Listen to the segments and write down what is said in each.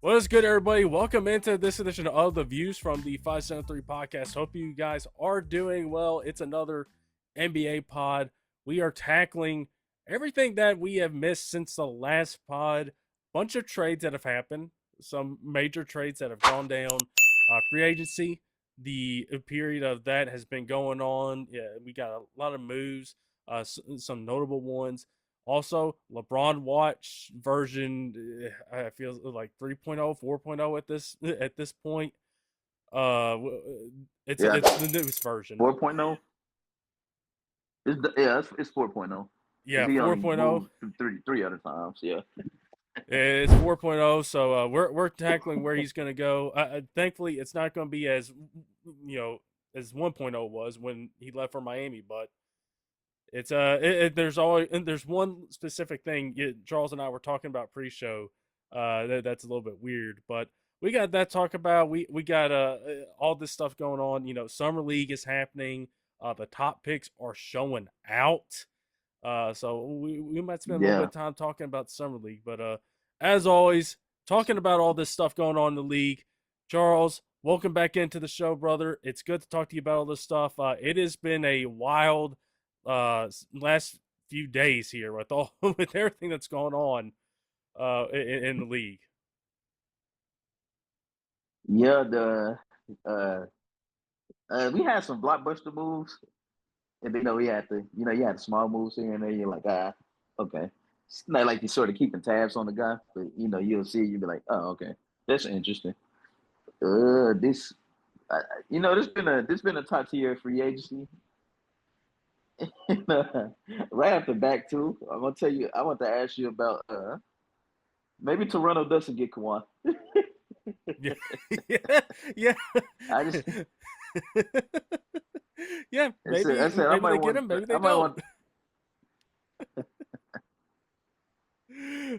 What is good, everybody? Welcome into this edition of the Views from the 573 podcast. Hope you guys are doing well. It's another NBA pod. We are tackling everything that we have missed since the last pod. Bunch of trades that have happened, some major trades that have gone down. Free agency, the period of that has been going on. Yeah, we got a lot of moves, some notable ones. Also, LeBron watch version, I feel like 3.0, 4.0 at this point. Uh, Yeah, it's the newest version. 4.0. It's 4.0 because Yeah, he only 4.0. moved three other times. Yeah, It's 4.0. So we're tackling where he's going to go. Thankfully, it's not going to be as as 1.0 was when he left for Miami, but there's one specific thing Charles and I were talking about pre-show that's a little bit weird, but we got that talk about. We got all this stuff going on. Summer league is happening. The top picks are showing out. So we might spend a little bit yeah, of time talking about the summer league, but as always, talking about all this stuff going on in the league. Charles, welcome back into the show, brother. It's good to talk to you about all this stuff. It has been a wild last few days here with all with everything that's going on in the league. yeah. Uh, we had some blockbuster moves, and then we had you had the small moves here and there. You're like, okay. It's not like you're sort of keeping tabs on the guy, but you'll see. You'll be like, oh, okay, that's interesting. This, this been a top tier free agency. Right after back too. I'm gonna tell you. I want to ask you about maybe Toronto doesn't get Kawhi. Yeah, yeah, yeah. I just Yeah, I maybe said I maybe might they get want him, maybe I they might don't. want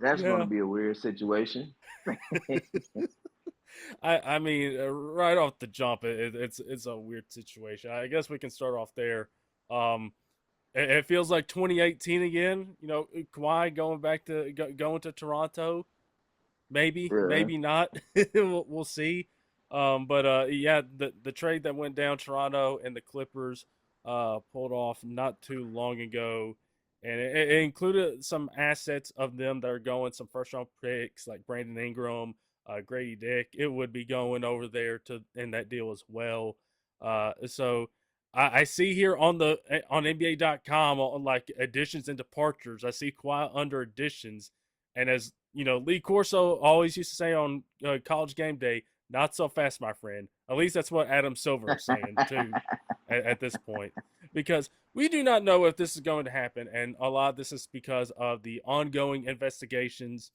that's going to Yeah. be a weird situation. I mean, right off the jump, it's a weird situation. I guess we can start off there. Um, it feels like 2018 again. Kawhi going back to going to Toronto. Maybe, Yeah, maybe not. We'll see. But yeah, the trade that went down, Toronto and the Clippers pulled off not too long ago, and it included some assets of them that are going, some first round picks like Brandon Ingram, Grady Dick. It would be going over there to in that deal as well. So I see here on NBA.com on like additions and departures. I see Kawhi under additions, and as Lee Corso always used to say on College Game Day, "Not so fast, my friend." At least that's what Adam Silver is saying too at this point, because we do not know if this is going to happen, and a lot of this is because of the ongoing investigations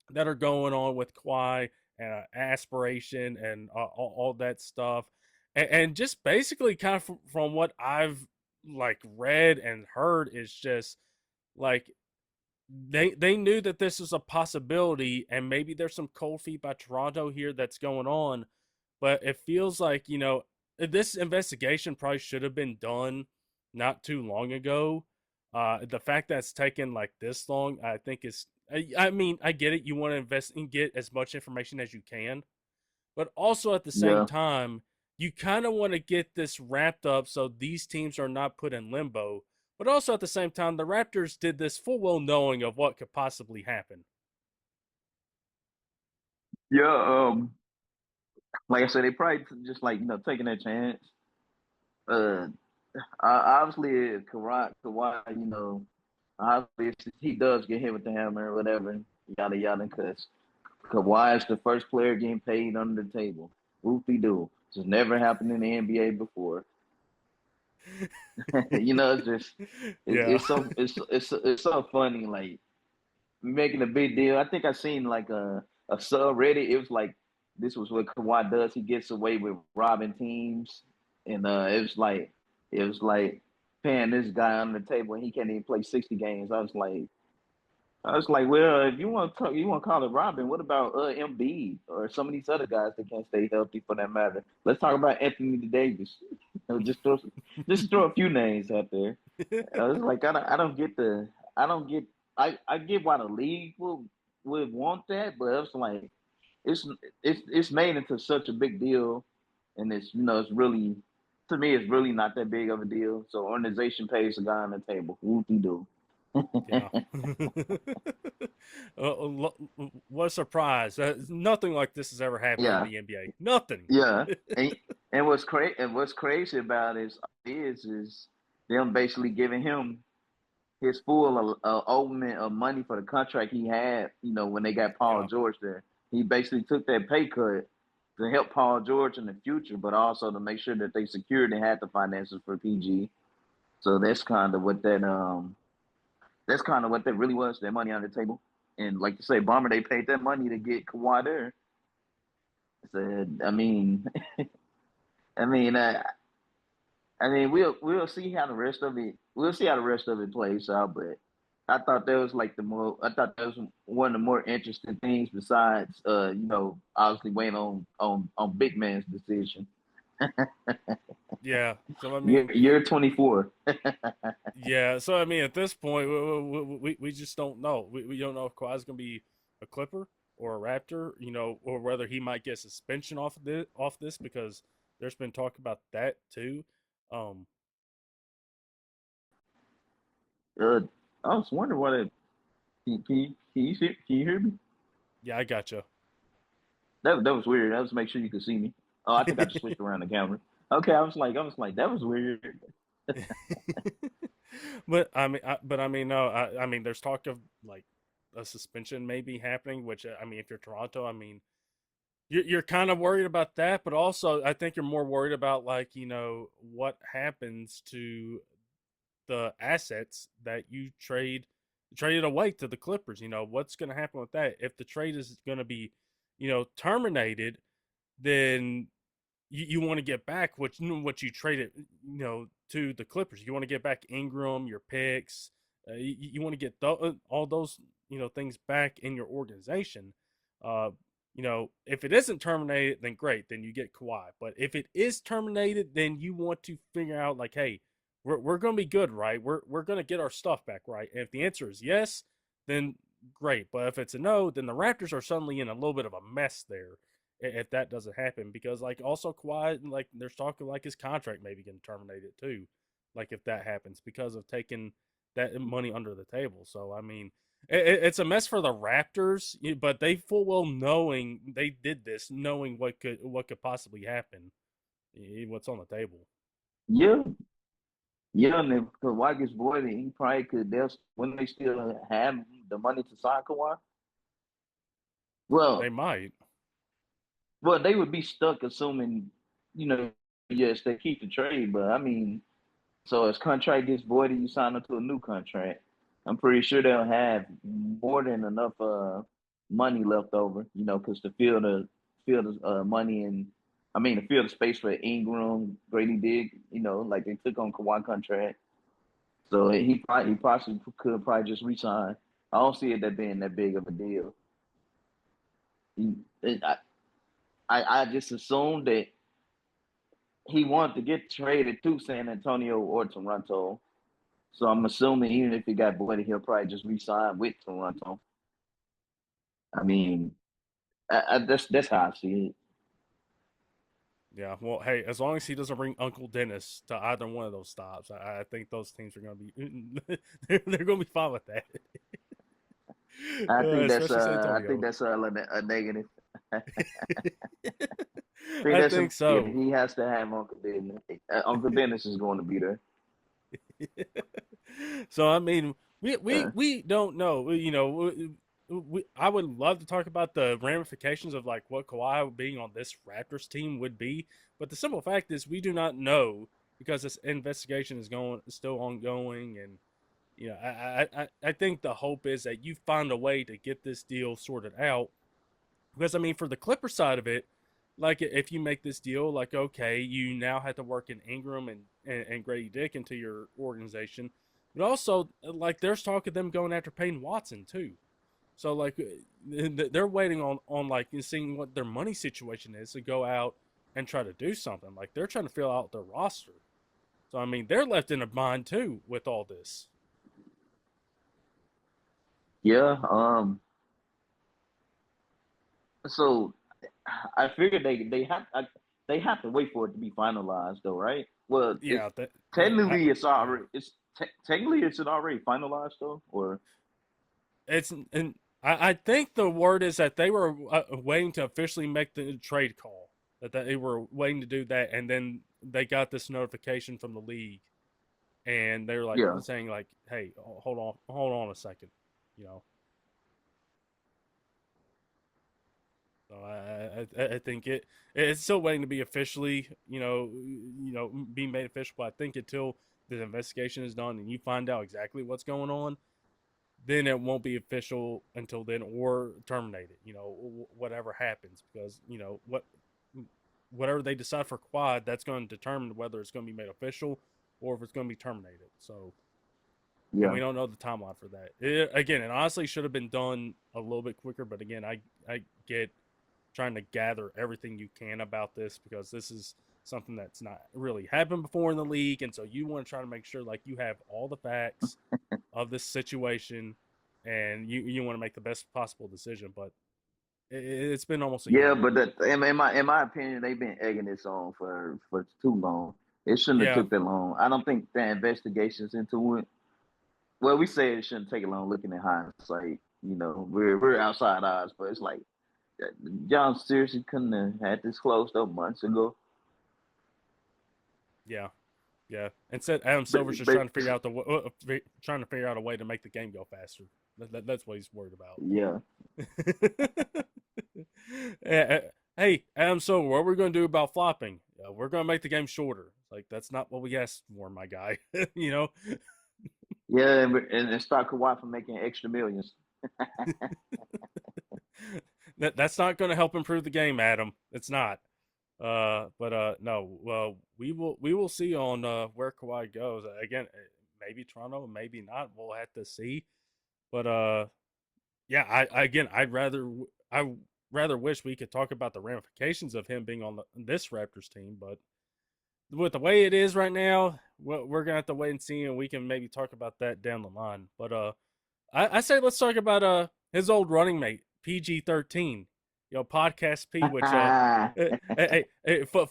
that are going on with Kawhi and aspiration and all that stuff, and just basically kind of from what I've like read and heard is just like they knew that this was a possibility, and maybe there's some cold feet by Toronto here that's going on, but it feels like this investigation probably should have been done not too long ago. The fact that it's taken like this long, I think is. I mean, I get it. You want to invest and get as much information as you can, but also at the same yeah, time, you kind of want to get this wrapped up so these teams are not put in limbo. But also at the same time, the Raptors did this full well knowing of what could possibly happen. yeah. Like I said, they probably just like taking that chance. Uh, obviously, Kawhi, obviously he does get hit with the hammer or whatever, yada yada. Because Kawhi is the first player getting paid under the table. Whoopie doo. Just never happened in the NBA before. It's just Yeah. it's so funny. Like making a big deal. I think I seen like a subreddit. It was like this was what Kawhi does. He gets away with robbing teams, and it was like paying this guy on the table, and he can't even play 60 games. I was like, well, if you want to talk, you want to call it robbing. What about Embiid or some of these other guys that can't stay healthy for that matter? Let's talk about Anthony Davis. Just throw a few names out there. I was like, I don't get I don't get, I get why the league would want that, but it's like it's it's made into such a big deal, and it's it's really, to me, it's really not that big of a deal. So organization pays the guy on the table. Whoop de do. Yeah. What a surprise. Nothing like this has ever happened in Yeah, the NBA. Nothing. yeah. And what's crazy about it is them basically giving him his full omen of money for the contract he had. When they got Paul Yeah. George there, he basically took that pay cut to help Paul George in the future, but also to make sure that they secured and had the finances for PG. So that's kind of what that really was, that money on the table. And like you say, Bomber, they paid that money to get Kawhi there. So, I mean, uh, we'll see how the rest of it. We'll see how the rest of it plays out. But I thought that was one of the more interesting things besides, obviously waiting on big man's decision. Yeah. So I Year mean, year 24. yeah. So I mean, at this point, we just don't know. We don't know if Kawhi's going to be a Clipper or a Raptor, or whether he might get suspension off this because there's been talk about that too. Um, Uh, I was wondering what it. Can you hear me? yeah, I gotcha. That was weird. That was to make sure you could see me. Oh, I think I just switched around the camera. Okay, I was like, that was weird. but I mean, no, I mean, there's talk of like a suspension maybe happening. Which I mean, if you're Toronto, I mean, you're kind of worried about that, but also I think you're more worried about like what happens to the assets that you traded away to the Clippers. What's going to happen with that if the trade is going to be terminated? Then you want to get back what you traded to the Clippers. You want to get back Ingram, your picks. You want to get all those things back in your organization. Uh, if it isn't terminated, then great, then you get Kawhi. But if it is terminated, then you want to figure out like, hey, we're going to be good, right? We're going to get our stuff back, right? And if the answer is yes, then great. But if it's a no, then the Raptors are suddenly in a little bit of a mess there if that doesn't happen, because like also Kawhi, like there's talking like his contract maybe getting terminated too, like if that happens because of taking that money under the table. So I mean, it's a mess for the Raptors, but they full well knowing they did this, knowing what could possibly happen, what's on the table. Yeah, yeah. And if Kawhi gets voided, he probably could. When they still have the money to sign Kawhi. They Well, might. they would be stuck assuming, you know, yes, they keep the trade. But I mean, so as contract gets voided, you sign them to a new contract. I'm pretty sure they'll have more than enough money left over, because to fill the money and to fill the space for Ingram, Grady Dig, like they took on Kawhi contract. So he possibly could probably just resign. I don't see it that being that big of a deal. He, I just assumed that he wanted to get traded to San Antonio or Toronto. So I'm assuming even if he got voided, he'll probably just re-sign with Toronto. I mean, that's how I see it. Yeah, well, hey, as long as he doesn't bring Uncle Dennis to either one of those stops, I think those teams are going to be they're going to be fine with that. Especially San I think Antonio. that's a negative. I think I that's a think negative. so. He has to have Uncle Dennis. Uncle Dennis is going to be there. So I mean, we we Uh, we don't know. I would love to talk about the ramifications of like what Kawhi being on this Raptors team would be, but the simple fact is we do not know because this investigation is still ongoing, and I think the hope is that you find a way to get this deal sorted out. Because I mean, for the Clipper side of it, like if you make this deal, like okay, you now have to work in Ingram and Grady Dick into your organization, but also like there's talk of them going after Peyton Watson too. So like they're waiting on like seeing what their money situation is to go out and try to do something. Like they're trying to fill out their roster. So I mean, they're left in a bind too with all this. yeah. So I figured they have to wait for it to be finalized though, right? Well, it's Yeah, technically it's yeah. already technically it's already finalized though, or It's and I think the word is that they were waiting to officially make the trade call. That they were waiting to do that, and then they got this notification from the league, and they were like yeah, saying like, "Hey, hold on a second, you know." So I think it's still waiting to be officially, being made official. But I think until the investigation is done and you find out exactly what's going on, then it won't be official until then, or terminate it. Whatever happens, because whatever they decide for Quad, that's going to determine whether it's going to be made official or if it's going to be terminated. So, and yeah, we don't know the timeline for that. Again, it honestly should have been done a little bit quicker. But again, I get trying to gather everything you can about this, because this is something that's not really happened before in the league, and so you want to try to make sure like you have all the facts of this situation, and you want to make the best possible decision. But it's been almost a yeah. year. But in my opinion, they've been egging this on for too long. It shouldn't have Yeah, took that long. I don't think the investigations into it. Well, we say it shouldn't take long looking at hindsight. We're outside eyes, but it's like John seriously couldn't have had this closed up months ago. yeah, yeah. Instead, Adam But Silver's just but trying to figure out a way to make the game go faster. That's what he's worried about. yeah. Hey, Adam Silver, what are we going to do about flopping? We're going to make the game shorter. Like, that's not what we asked for, my guy. you know, Yeah, and start Kawhi from making extra millions. that's not going to help improve the game, Adam. It's not. But no. Well, we will see on where Kawhi goes. Again, maybe Toronto, maybe not. We'll have to see. But yeah, I rather wish we could talk about the ramifications of him being on this Raptors team. But with the way it is right now, we're gonna have to wait and see, and we can maybe talk about that down the line. But I say let's talk about his old running mate PG-13, Podcast P, which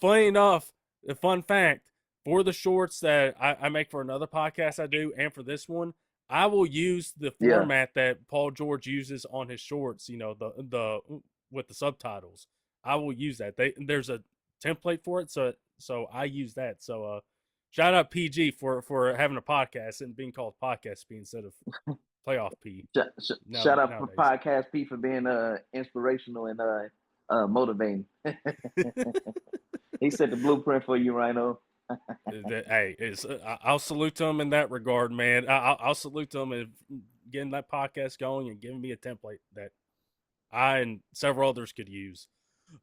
funny enough, a fun fact for the shorts that I make for another podcast I do, and for this one, I will use the Yeah, format that Paul George uses on his shorts. The with the subtitles. I will use that. There's a template for it, so I use that. So shout out PG for having a podcast and being called Podcast P instead of Playoff P. shout out for Nowadays. Podcast P for being inspirational and motivating. He set the blueprint for you, Rhino. Hey, I'll salute to him in that regard, man. I'll salute to him in getting that podcast going and giving me a template that I and several others could use.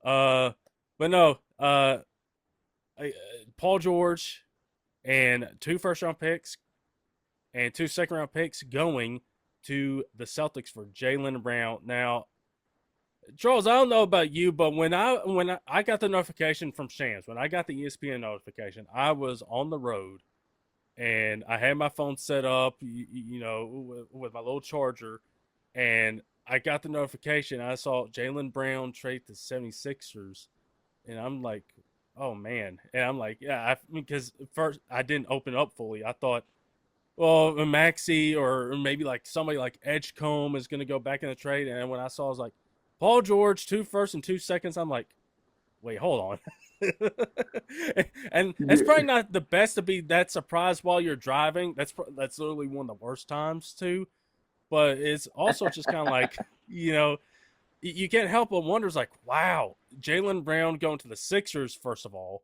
Uh, but no, Paul George and 2 first-round picks and 2 second-round picks going to the Celtics for Jaylen Brown. Now, Charles, I don't know about you, but when I got the notification from Shams, when I got the ESPN notification, I was on the road and I had my phone set up, with my little charger, and I got the notification. I saw Jaylen Brown trade to 76ers, and I'm like, oh man, and I'm like, yeah, because first I didn't open it up fully. I thought, well, Maxi or maybe like somebody like Edgecombe is going to go back in the trade, and when I saw, I was like, Paul George, 2 firsts and 2 seconds. I'm like, wait, hold on. And it's Yeah, probably not the best to be that surprised while you're driving. That's literally one of the worst times too. But it's also just kind of like, you can't help but wonder. It's like, wow, Jaylen Brown going to the Sixers first of all,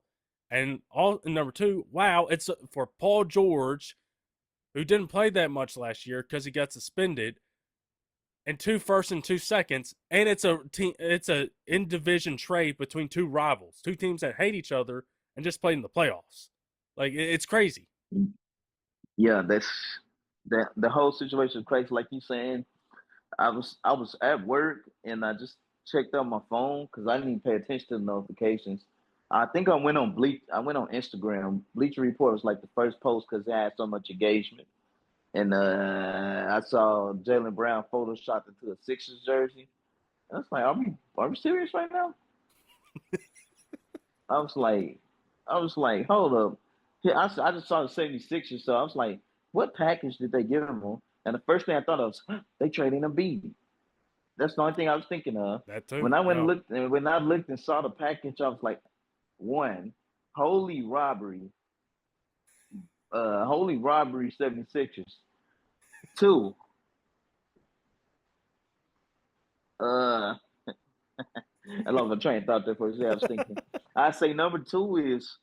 and number two, wow, it's for Paul George, who didn't play that much last year because he got suspended, and 2 firsts and 2 seconds, and it's a in division trade between two rivals, two teams that hate each other and just played in the playoffs. Like, it's crazy. yeah. That's that. The whole situation is crazy. Like you saying, I was at work and I just checked out my phone because I didn't even pay attention to the notifications. I think I went on I went on Instagram. Bleacher Report was like the first post because it had so much engagement. And I saw Jaylen Brown photoshopped into a Sixers jersey. I was like, are we serious right now? I was like, hold up. Yeah, I just saw the 76ers, so I was like, what package did they give him? And the first thing I thought of was, they traded him B. That's the only thing I was thinking of. That too. Yeah. When I looked and saw the package, I was like, one, holy robbery, holy robbery 76ers. Two, uh, I lost my train of thought there for a second. I was thinking, I say number two is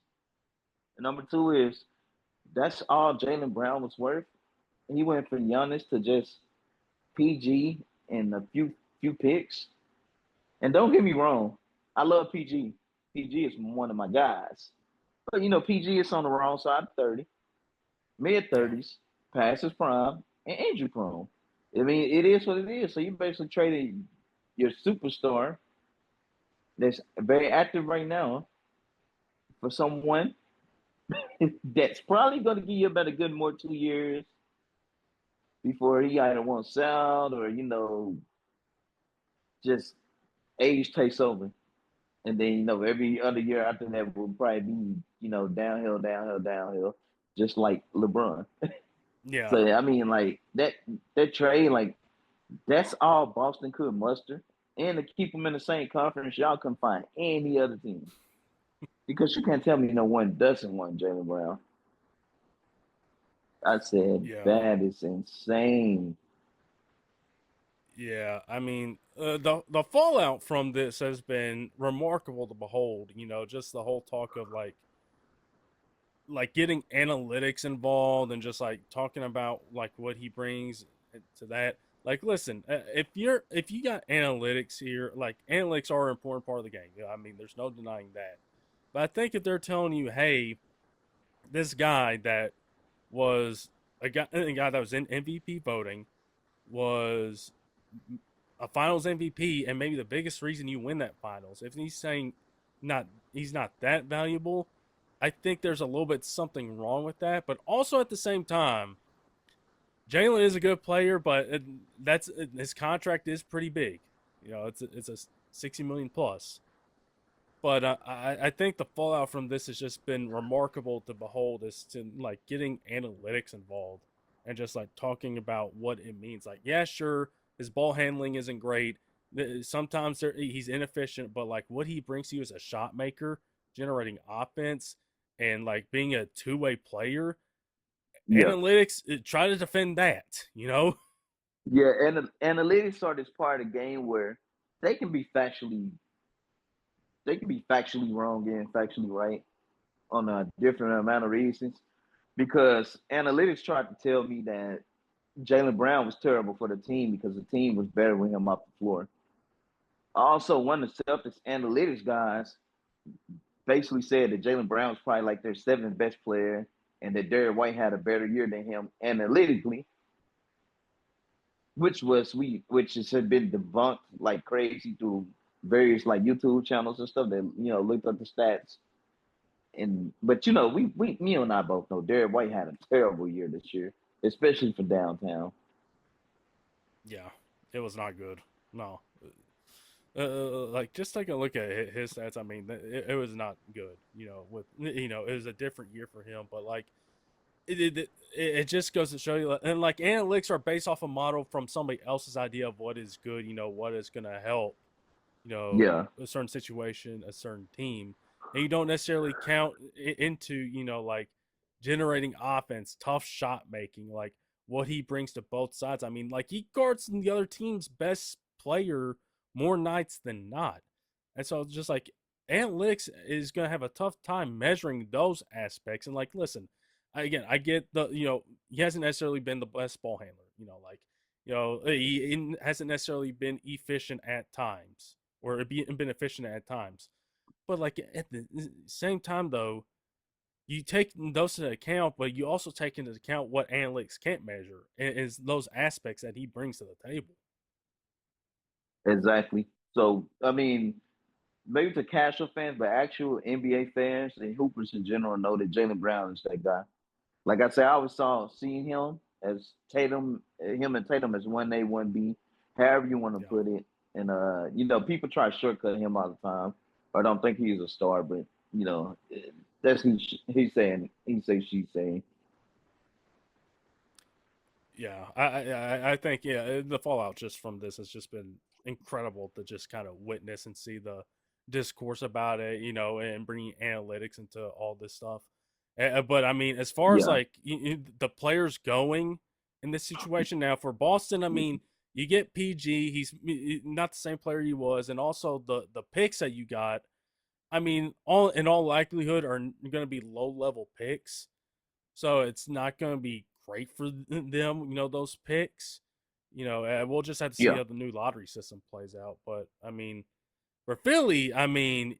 that's all Jaylen Brown was worth. He went from Giannis to just PG and a few picks. And don't get me wrong, I love PG. PG is one of my guys. But PG is on the wrong side of 30, mid Yeah. 30s, past his prime, and injury prone. I mean, it is what it is. So you basically traded your superstar that's very active right now for someone that's probably going to give you about a good more 2 years before he either wants out or just age takes over. And then every other year after that will probably be downhill, downhill, downhill, just like LeBron. Yeah. So I mean, like that trade, like that's all Boston could muster, and to keep them in the same conference, y'all couldn't find any other team because you can't tell me no one doesn't want Jaylen Brown. I said Yeah. that is insane. Yeah, I mean, the fallout from this has been remarkable to behold. Just the whole talk of like getting analytics involved and just like talking about like what he brings to that. Like, listen, if you got analytics here, like analytics are an important part of the game. I mean, there's no denying that. But I think if they're telling you, hey, this guy that was a guy that was in MVP voting was a finals MVP and maybe the biggest reason you win that finals. If he's saying not he's not that valuable, I think there's a little bit something wrong with that. But also at the same time, Jaylen is a good player, but that's his contract is pretty big. It's a 60 million plus. But I think the fallout from this has just been remarkable to behold. Is to like getting analytics involved and just like talking about what it means. Like, yeah, sure, his ball handling isn't great. Sometimes he's inefficient, but like what he brings to you as a shot maker, generating offense, and like being a two-way player, Yeah, analytics try to defend that. yeah, and the analytics are this part of the game where they can be factually wrong and factually right on a different amount of reasons. Because analytics tried to tell me that Jaylen Brown was terrible for the team because the team was better with him off the floor. Also, one of the Celtics analytics guys basically said that Jaylen Brown was probably like their seventh best player and that Derrick White had a better year than him analytically, which has been debunked like crazy through various like YouTube channels and stuff that looked up the stats. And but we me and I both know Derrick White had a terrible year this year, especially for downtown. Yeah, it was not good. No, like just take a look at his stats. I mean, it was not good. It was a different year for him, but like it just goes to show you, and like analytics are based off a model from somebody else's idea of what is good. What is going to help. Yeah, A certain situation, a certain team, and you don't necessarily count into like generating offense, tough shot making, like what he brings to both sides. I mean, like he guards the other team's best player more nights than not. And so it's just like analytics is going to have a tough time measuring those aspects. And like, listen, again, I get he hasn't necessarily been the best ball handler. He hasn't necessarily been efficient at times or been efficient at times. But like at the same time, though, you take those into account, but you also take into account what analytics can't measure is those aspects that he brings to the table. exactly. So I mean, maybe to casual fans, but actual NBA fans and hoopers in general know that Jaylen Brown is that guy. Like I said, I always saw seeing him as him and Tatum as 1A, 1B, however you want to Yeah, put it. And people try to shortcut him all the time. I don't think he's a star, but that's he's saying. He say she's saying. Yeah, I think the fallout just from this has just been incredible to just kind of witness and see the discourse about it, and bringing analytics into all this stuff. But I mean, as far as Yeah. like the players going in this situation now for Boston, I mean, you get PG, he's not the same player he was, and also the picks that you got. I mean, all in all likelihood are going to be low level picks. So it's not going to be great for them, those picks. We'll just have to see Yeah. how the new lottery system plays out. But I mean, for Philly, I mean,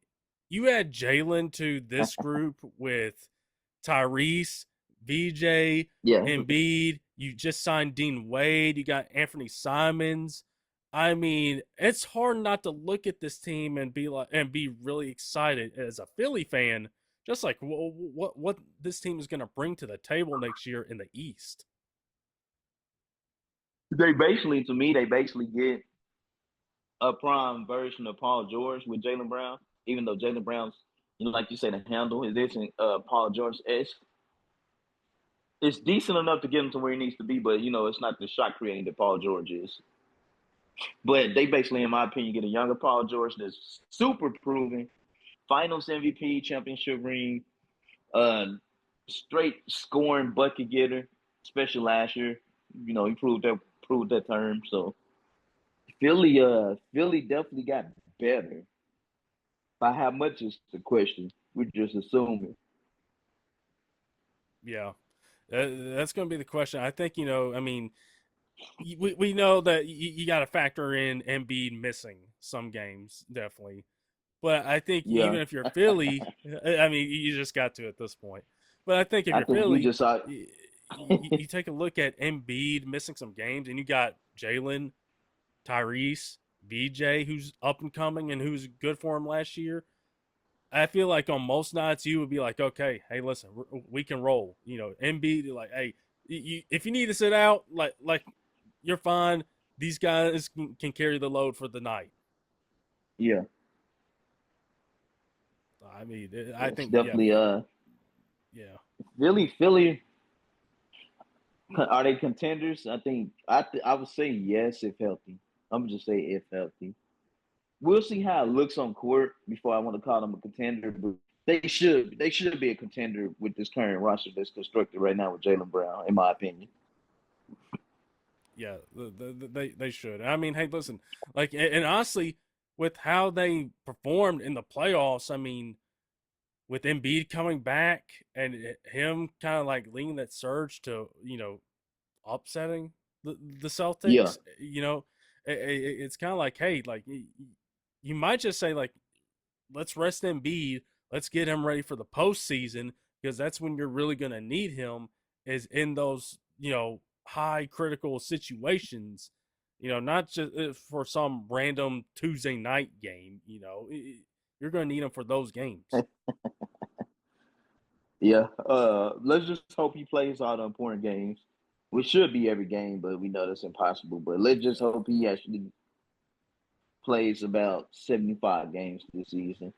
you add Jaylen to this group with Tyrese, VJ, Yeah. Embiid. You just signed Dean Wade. You got Anthony Simons. I mean, it's hard not to look at this team and be really excited as a Philly fan, just like what this team is going to bring to the table next year in the East. To me, they basically get a prime version of Paul George with Jaylen Brown. Even though Jaylen Brown's, like you said, the handle is this and Paul George esque. It's decent enough to get him to where he needs to be, but it's not the shot creating that Paul George is. But they basically, in my opinion, get a younger Paul George that's super proven, Finals MVP, championship ring, uh, straight scoring bucket getter, especially last year. He proved that term. So Philly definitely got better. By how much is the question? We're just assuming. Yeah, that's going to be the question. I think I mean, we know that you got to factor in Embiid missing some games, definitely. But I think Yeah, even if you're Philly, I mean, you just got to at this point. But I think if I you're think we Philly, just saw. you take a look at Embiid missing some games, and you got Jaylen, Tyrese, BJ, who's up and coming and who's good for him last year. I feel like on most nights you would be like, okay, hey, listen, we can roll. Embiid, like, hey, if you need to sit out, like you're fine. These guys can carry the load for the night. Yeah, I mean, I it's think, yeah, definitely yeah, Philly. Are they contenders? I think I would say yes if healthy. I'm gonna just say if healthy. We'll see how it looks on court before I want to call them a contender, but they should be a contender with this current roster that's constructed right now with Jaylen Brown, in my opinion. yeah. They should. I mean, hey, listen, like, and honestly, with how they performed in the playoffs, I mean, with Embiid coming back and him kind of like leading that surge to upsetting the Yeah. Celtics, it's kind of like, hey, like you might just say like, let's rest Embiid, let's get him ready for the postseason because that's when you're really gonna need him is in those high critical situations. Not just for some random Tuesday night game. You're gonna need him for those games. Yeah. Let's just hope he plays all the important games. We should be every game, but we know that's impossible. But let's just Yeah. hope he actually plays about 75 games this season.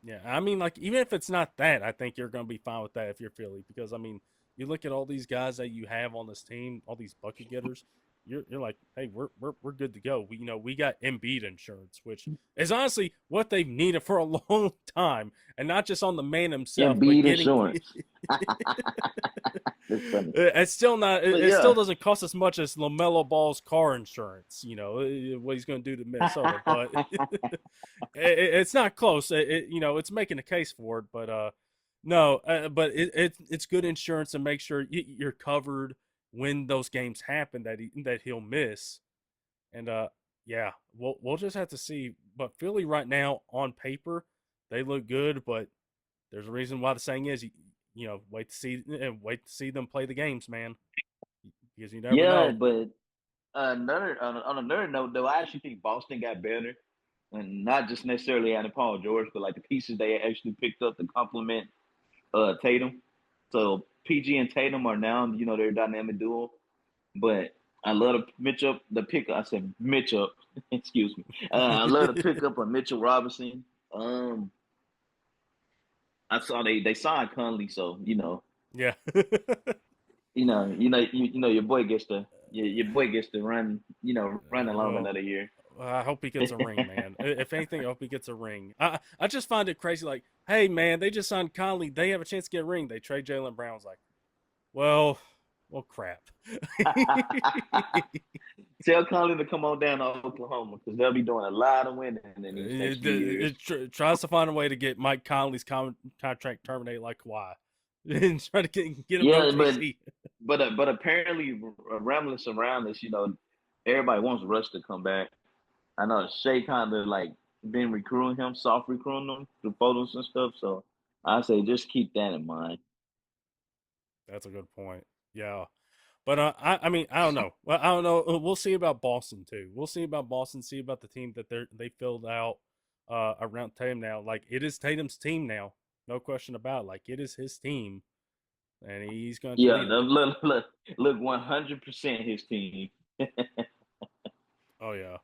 Yeah, I mean, like even if it's not that, I think you're going to be fine with that if you're Philly because I mean, you look at all these guys that you have on this team, all these bucket getters. You're like, hey, we're good to go. We got Embiid insurance, which is honestly what they've needed for a long time, and not just on the man himself, but Embiid getting. insurance. That's funny. It's still not. But It still yeah. doesn't cost as much as Lamelo Ball's car insurance. What he's going to do to Minnesota, but it's not close. It's making a case for it, but no, but it's good insurance to make sure you're covered when those games happen that he'll miss, and yeah, we'll just have to see. But Philly right now on paper, they look good, but there's a reason why the saying is, wait to see them play the games, man, because you never Yeah, know. but another on another note, though, I actually think Boston got better, and not just necessarily adding Paul George, but like the pieces they actually picked up to complement Tatum. So PG and Tatum are now, their dynamic duo. But I love to the pick. I said Mitchell. Excuse me. I love to pick up a Mitchell Robinson. I saw they signed Conley, so Yeah. your boy gets to your boy gets to run, run along Well, another year. I hope he gets a ring, man. If anything, I hope he gets a ring. I just find it crazy. Like, hey, man, they just signed Conley. They have a chance to get a ring. They trade Jaylen Brown. Like, well, well, crap. Tell Conley to come on down to Oklahoma because they'll be doing a lot of winning in these next few years. Tries to find a way to get Mike Conley's contract terminated like Kawhi, and try to get him to Yeah, OKC. but apparently rambling around this, everybody wants Russ to come back. I know Shea kind of like been recruiting him, soft recruiting him through photos and stuff. So I say just keep that in mind. That's a good point. Yeah. But I mean, I don't know. Well, I don't know. We'll see about Boston too. We'll see about Boston. See about the team that they filled out around Tatum now. Like it is Tatum's team now, no question about it. Like it is his team, and he's going to Yeah, lead it. look, 100% his team. Oh yeah.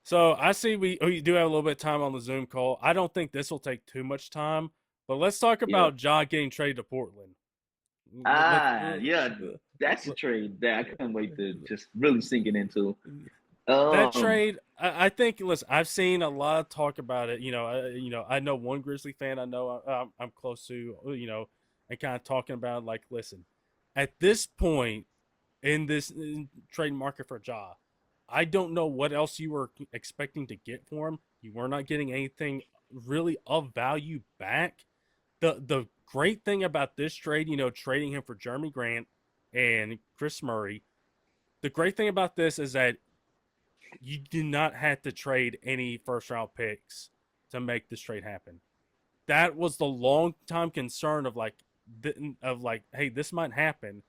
So I see we do have a little bit of time on the Zoom call. I don't think this will take too much time, but let's talk Yeah. about Ja getting traded to Portland. Yeah, that's a trade that I can't wait to just really sink it into. That Um, trade, I think. Listen, I've seen a lot of talk about it. I know one Grizzly fan. I know I'm close to. And kind of talking about like, listen, at this point in this trade market for Ja, I don't know what else you were expecting to get for him. You were not getting anything really of value back. The great thing about this trade, trading him for Jeremy Grant and Chris Murray. The great thing about this is that you do not have to trade any first round picks to make this trade happen. That was the long time concern of like hey, this might happen.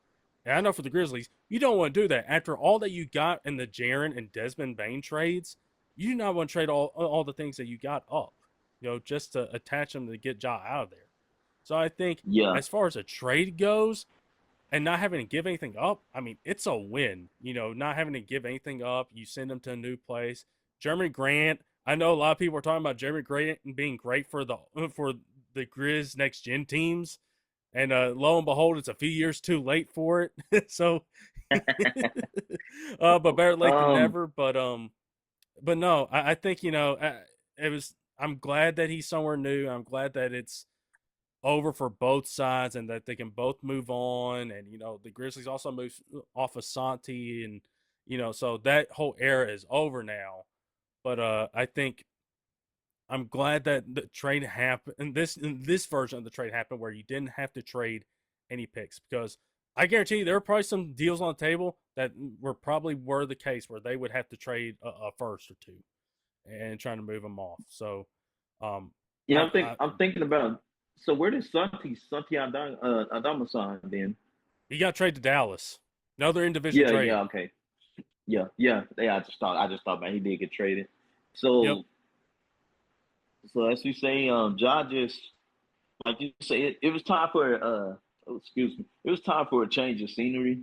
And I know for the Grizzlies, you don't want to do that. After all that you got in the Jaren and Desmond Bain trades, you do not want to trade all the things that you got up, just to attach them to get Ja out of there. So I think yeah, as far as a trade goes, and not having to give anything up, I mean, it's a win. Not having to give anything up. You send them to a new place. Jeremy Grant. I know a lot of people are talking about Jeremy Grant being great for the Grizz next gen teams, and lo and behold, it's a few years too late for it. So, but better late than um, never. But no, I think it was. I'm glad that he's somewhere new. I'm glad that it's over for both sides and that they can both move on. And the Grizzlies also moved off of Santi, and so that whole era is over now. But I think I'm glad that the trade happened, and this version of the trade happened where you didn't have to trade any picks, because I guarantee you there were probably some deals on the table that were the case where they would have to trade a first or two and trying to move them off. So um I'm thinking about. So where did Santi Adama sign then? he got traded to Dallas. Another in division Yeah, trade. yeah, okay, yeah. I just thought about he did get traded. Yep. So as you say, Ja just like you say, it was time for excuse me, it was time for a change of scenery,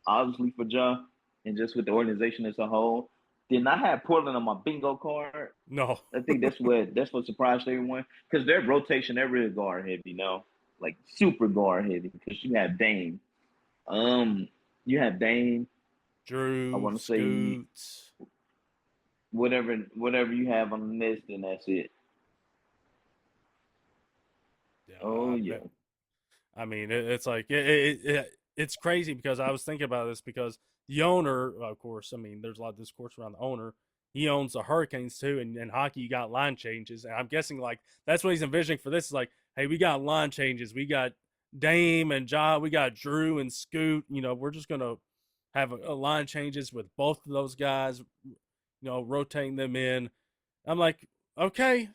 obviously for Ja, and just with the organization as a whole. Did not have Portland on my bingo card. No. I think that's what surprised everyone because their rotation, they're really guard heavy now, like super guard heavy. Because um, you have Dame. I Drew, want to say Scoots. whatever you have on the list, and that's it. Oh Yeah, yeah, I mean, it's like it's crazy because I was thinking about this because the owner, of course, I mean, there's a lot of discourse around the owner. He owns the Hurricanes too, and in hockey, you got line changes. And I'm guessing like that's what he's envisioning for this. Is like, hey, we got line changes. We got Dame and Ja. We got Drew and Scoot. We're just gonna have a line changes with both of those guys. Rotating them in. I'm like, okay,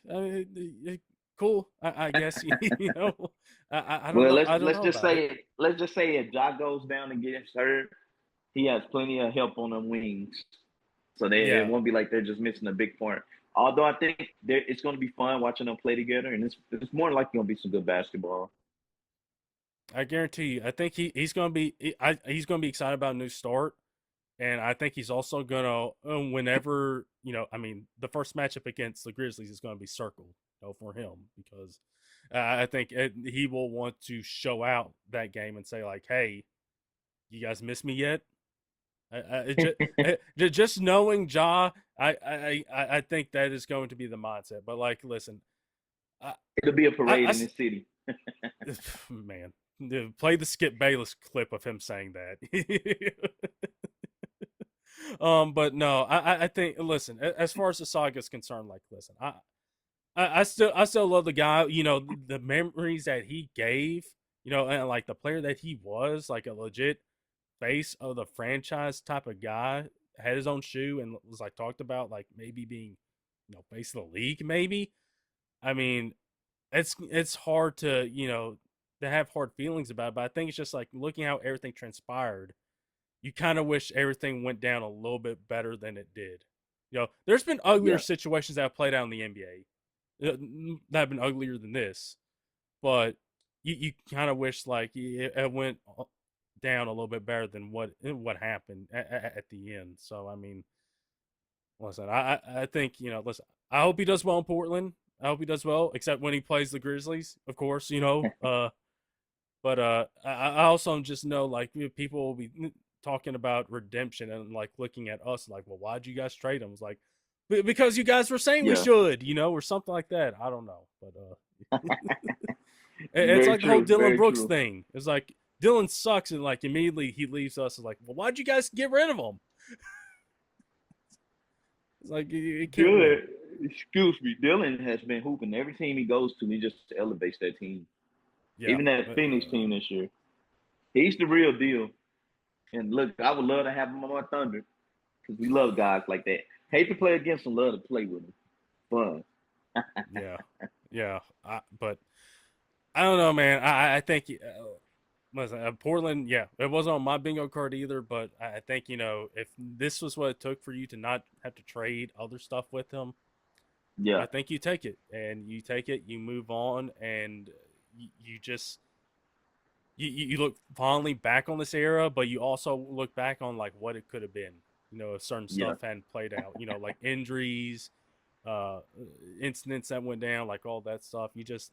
cool. I guess I don't well, know. let's I don't let's know just about it. say if Ja goes down and gets hurt, he has plenty of help on the wings, so it Yeah, won't be like they're just missing a big part. Although I think it's going to be fun watching them play together, and it's more likely going to be some good basketball. I guarantee you. I think he's gonna be he's gonna be excited about a new start, and I think he's also gonna whenever I mean, the first matchup against the Grizzlies is going to be circled, for him because I think he will want to show out that game and say like, "Hey, you guys miss me yet?" Just knowing Ja, I think that is going to be the mindset. But like, listen, I, It'll be a parade I in the city. man, play the Skip Bayless clip of him saying that. But no, I think listen, as far as the saga is concerned, like listen, I still love the guy. The memories that he gave. And like the player that he was, like a legit face of the franchise type of guy, had his own shoe and was like talked about like maybe being, face of the league. Maybe. I mean, it's hard to have hard feelings about it, but I think it's just like looking how everything transpired. You kind of wish everything went down a little bit better than it did. There's been uglier Yeah. situations that have played out in the NBA that have been uglier than this, but you kind of wish like it went down a little bit better than what happened at the end. So I mean, listen, I think listen, I hope he does well in Portland. I hope he does well, except when he plays the Grizzlies, of course. But I also just know like people will be talking about redemption and like looking at us like, well, why'd you guys trade him? It's like because you guys were saying we Yeah. should, or something like that. I don't know, but it's Very like the whole true. Dylan Very Brooks true. thing. It's like Dylan sucks, and like immediately he leaves us. It's like, well, why'd you guys get rid of him? It's like you can't win. Good. Excuse me. Dylan has been hooping. Every team he goes to, he just elevates that team. Yeah, Even that Phoenix team this year. He's the real deal. And look, I would love to have him on my Thunder because we love guys like that. Hate to play against him, love to play with him. Fun. yeah, yeah. But I don't know, man. I think listen, Portland. Yeah, it wasn't on my bingo card either. But I think if this was what it took for you to not have to trade other stuff with him, Yeah. I think you take it and you take it. You move on, and you just you look fondly back on this era, but you also look back on like what it could have been. If certain Yeah. stuff hadn't played out. Like injuries, uh, incidents that went down, like all that stuff. You just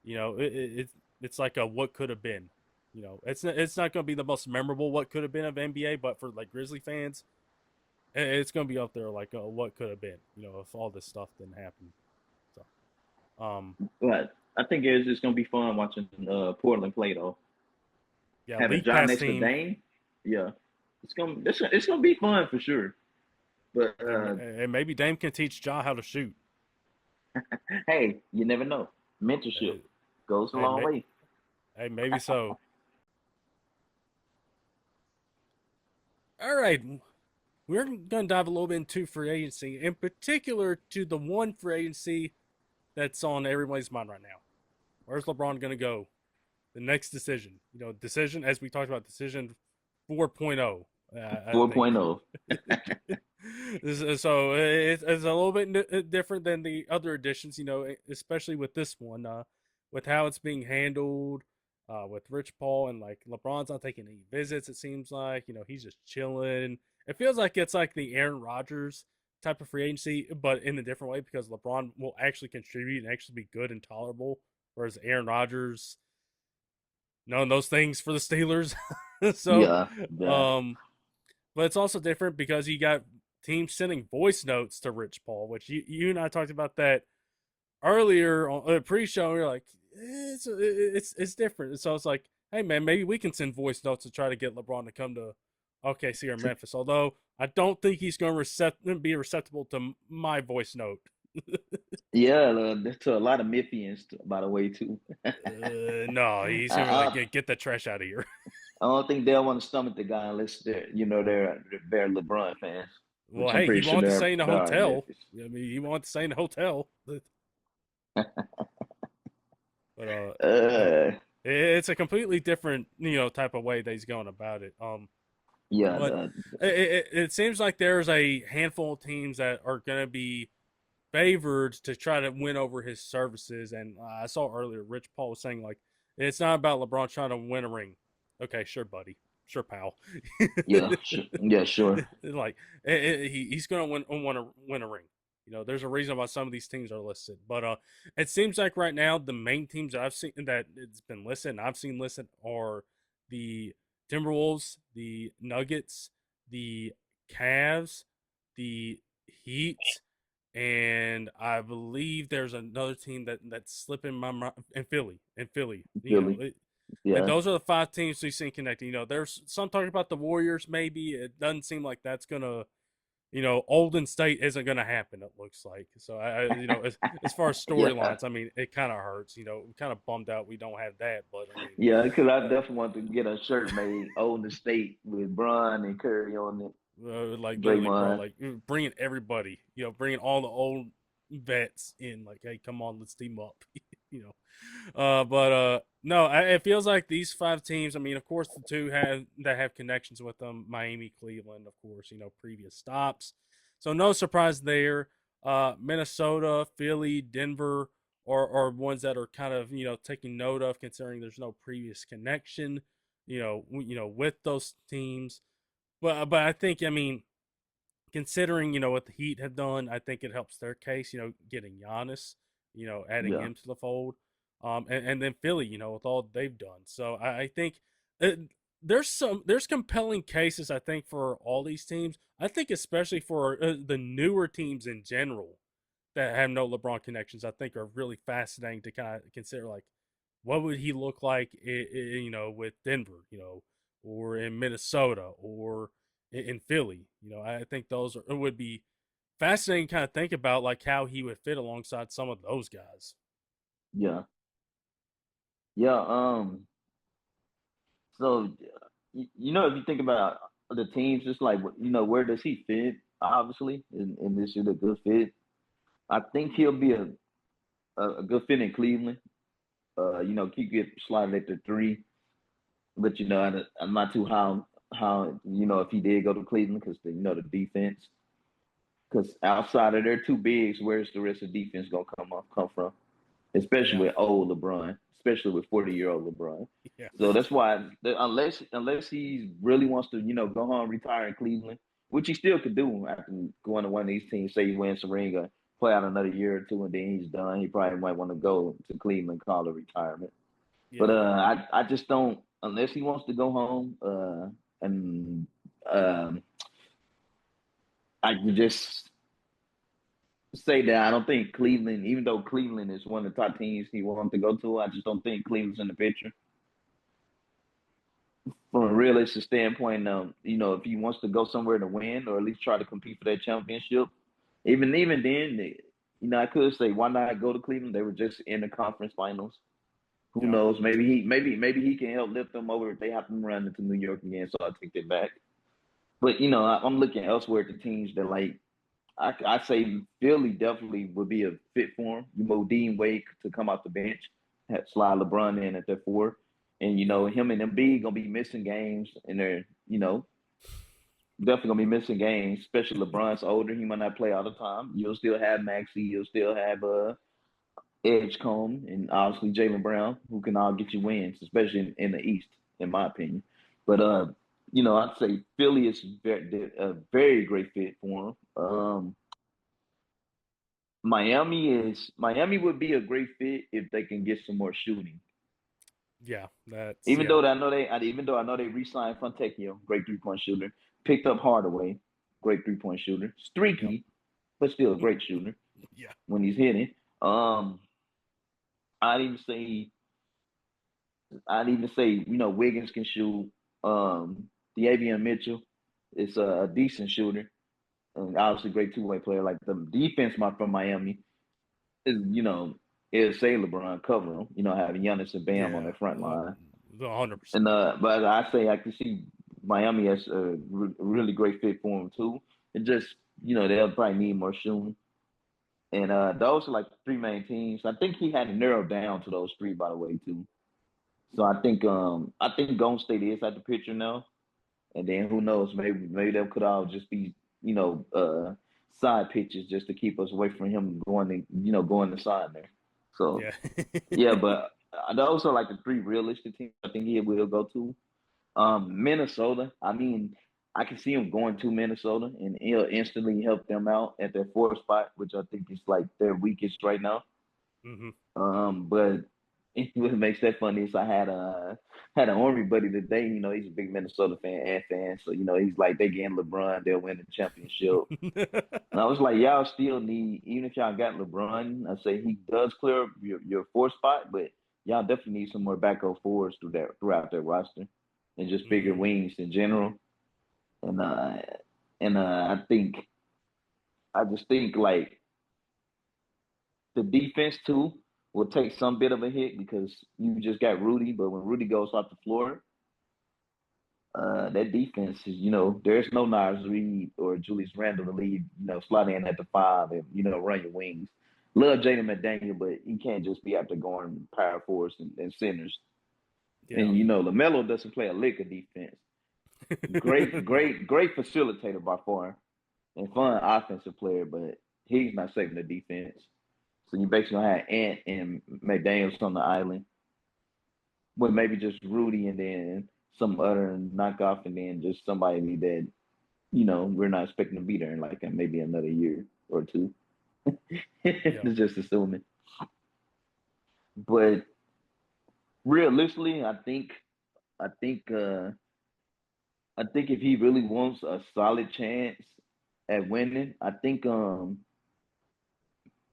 it's like a what could have been. It's not going to be the most memorable what could have been of NBA, but for like Grizzly fans, it's going to be up there like what could have been. If all this stuff didn't happen. So, But I think it's going to be fun watching Portland play, though. yeah, Having league John pass next to team, Dame, yeah. It's gonna be fun for sure. But and maybe Dame can teach Ja how to shoot. hey, you never know. Uh, Mentorship goes a Hey, long way. hey, maybe so. All right, we're going to dive a little bit into free agency, in particular to the one free agency that's on everybody's mind right now. Where's LeBron going to go? The next decision, decision as we talked about, decision 4.0. I think 4.0. so. It's a little bit different than the other editions, especially with this one, with how it's being handled, with Rich Paul and like LeBron's not taking any visits. It seems like he's just chilling. It feels like it's like the Aaron Rodgers type of free agency, but in a different way because LeBron will actually contribute and actually be good and tolerable, whereas Aaron Rodgers knowing those things for the Steelers. so, Yeah, yeah, um, but it's also different because you got teams sending voice notes to Rich Paul, which you and I talked about that earlier on pre-show. You're like, it's different. So it's like, hey man, maybe we can send voice notes to try to get LeBron to come to OKC or Memphis. Although I don't think he's going to be receptible to my voice note. yeah. To a lot of Memphians, by the way, too. No, he's I, gonna be like, I, get the trash out of here. I don't think they'll want to stomach the guy unless they're LeBron fans, Well, which I'm hey, he pretty sure wanted to stay in a they are in hotel. Memphis. I mean, he wanted to stay in a hotel. But Uh, it's a completely different type of way that he's going about it. yeah, But it seems like there's a handful of teams that are going to be favored to try to win over his services. And I saw earlier Rich Paul was saying like it's not about LeBron trying to win a ring. Okay, sure, buddy. sure, pal. Yeah, sure. Yeah, sure. Like he's gonna win a ring. You know, there's a reason why some of these teams are listed, but it seems like right now the main teams I've seen that it's been listed, and I've seen listed are the Timberwolves, the Nuggets, the Cavs, the Heat, and I believe there's another team that's slipping my mind, and Philly. You know, Philly. and Yeah. those are the five teams we've seen connecting. You know, there's some talking about the Warriors. Maybe it doesn't seem like that's gonna. You know, Olden State isn't gonna happen. It looks like. So you know, as far as Yeah. storylines, I mean, it kind of hurts. You know, kind of bummed out we don't have that. But I mean, Yeah, because I uh, definitely want to get a shirt made, Old the State with Bron and Curry on it, like literally, bro, Draymond. like bringing everybody. You know, bringing all the old vets in. Like, hey, come on, let's team up. You know, but no, it feels like these five teams. I mean, of course, the two have connections with them. Miami, Cleveland, of course, you know, previous stops. So no surprise there. Minnesota, Philly, Denver are ones that are kind of taking note of, considering there's no previous connection. With those teams. But I think considering what the Heat have done, I think it helps their case. Getting Giannis, adding Yeah. him to the fold, and then Philly, with all they've done. So I think uh, there's compelling cases. I think for all these teams. I think especially for the newer teams in general that have no LeBron connections. I think are really fascinating to kind of consider. Like, what would he look like, with Denver, or in Minnesota, or in Philly. I think those it would be fascinating to kind of think about like how he would fit alongside some of those guys. Yeah. Yeah. So, if you think about the teams, just like, where does he fit? Obviously, and this is a good fit. I think he'll be a good fit in Cleveland. He could slide at the three, but I'm not too how if he did go to Cleveland because the defense. Because outside of their two bigs, where's the rest of the defense gonna come from? Especially Yeah, with old LeBron, especially with 40-year-old LeBron. yeah, So that's why unless he really wants to go home, retire in Cleveland, which he still could do after going to one of these teams, say he wins a ring, or play out another year or two, and then he's done. He probably might want to go to Cleveland, call it retirement. But yeah, I just don't unless he wants to go home. And I can just say that I don't think Cleveland, even though Cleveland is one of the top teams he wants to go to, I just don't think Cleveland's in the picture. From a realistic standpoint, if he wants to go somewhere to win or at least try to compete for that championship, even then, I could say why not go to Cleveland? They were just in the conference finals. Who yeah, knows? Maybe he can help lift them over if they have to run into New York again. So I take that back. But I'm looking elsewhere at the teams that like I say Philly definitely would be a fit for him. You move Dean Wade to come off the bench, slide LeBron in at that four, and yeah, him and Embiid gonna be missing games, and they're definitely gonna be missing games. Especially LeBron's older, he might not play all the time. You'll still have Maxey, you'll still have Edgecombe, and obviously Jaylen Brown, who can all get you wins, especially in the East, in my opinion. But I'd say Philly is a very great fit for him. Miami would be a great fit if they can get some more shooting. yeah. That's Even yeah, though I know they re-signed Fontecchio, great 3-point shooter, picked up Hardaway, great 3-point shooter, yep, streaky, but still a great shooter yeah, when he's hitting. Um, I'd even say Wiggins can shoot. Davion Mitchell is a decent shooter, and obviously great two-way player. Like the defense, from Miami is say LeBron cover him. Having Giannis and Bam on yeah. their front line, 100%. and but I say I can see Miami as a really great fit for him too. It just they'll probably need more shooting. And those are like the three main teams. I think he had to narrow down to those three, by the way, too. So I think Golden State is at the picture now. And then who knows? Maybe they could all just be side pitches just to keep us away from him going the side there. So Yeah, yeah, but those are like the three realistic teams I think he will go to. Minnesota. I mean, I can see him going to Minnesota and he'll instantly help them out at their fourth spot, which I think is like their weakest right now. Hmm. But what makes that funny is I had an Army buddy today. You know, he's a big Minnesota fan, so you know he's like they getting LeBron, they'll win the championship. And I was like, y'all still need, even if y'all got LeBron, I say he does clear up your fourth spot, but y'all definitely need some more backup fours throughout their roster, and just bigger Hmm. wings in general. And I just think like the defense too will take some bit of a hit because you just got Rudy, but when Rudy goes off the floor, that defense is, you know, there's no Nas Reed or Julius Randle to lead, you know, slot in at the five and, you know, run your wings. Love Jaden McDaniel, but he can't just be out there going power forwards and centers. Yeah. And, you know, LaMelo doesn't play a lick of defense. Great, No. great, great facilitator by far and fun offensive player, but he's not saving the defense. So you basically gonna have Ant and McDaniels on the island with maybe just Rudy and then some other knockoff and then just somebody that, you know, we're not expecting to be there in like maybe another year or two. Yeah. It's just assuming. But realistically, I think I think if he really wants a solid chance at winning, I think I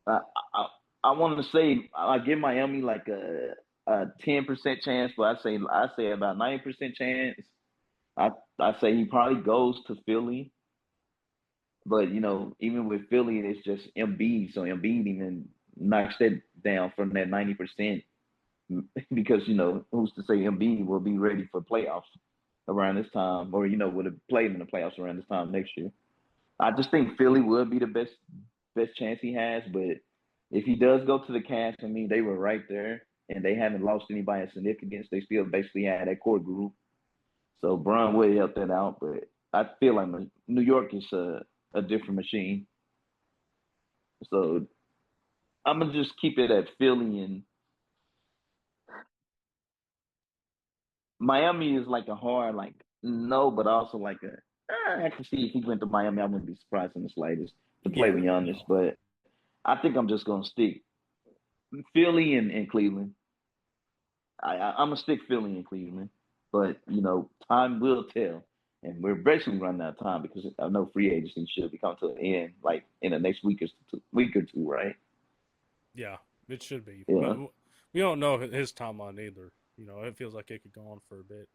I, I want to say I give Miami like a 10% chance, but I say about 90% chance. I I say he probably goes to Philly, but you know, even with Philly, it's just Embiid, so Embiid even knocks that down from that 90% because you know who's to say Embiid will be ready for playoffs around this time, or you know would have played in the playoffs around this time next year. I just think Philly would be the best chance he has, but if he does go to the Cavs, I mean they were right there and they haven't lost anybody of significance. They still basically had that core group, so Bron would help that out. But I feel like New York is a different machine, so I'm gonna just keep it at Philly and Miami is like a hard like no, but also like I can see if he went to Miami, I wouldn't be surprised in the slightest to play Yeah. with Giannis. No. But I think I'm just gonna stick Philly and Cleveland. I'm gonna stick Philly and Cleveland, but you know time will tell, and we're basically running out of time because I know free agency should be coming to an end like in the next week or two, right? Yeah. It should be, but Yeah, we don't know his timeline either. You know, it feels like it could go on for a bit.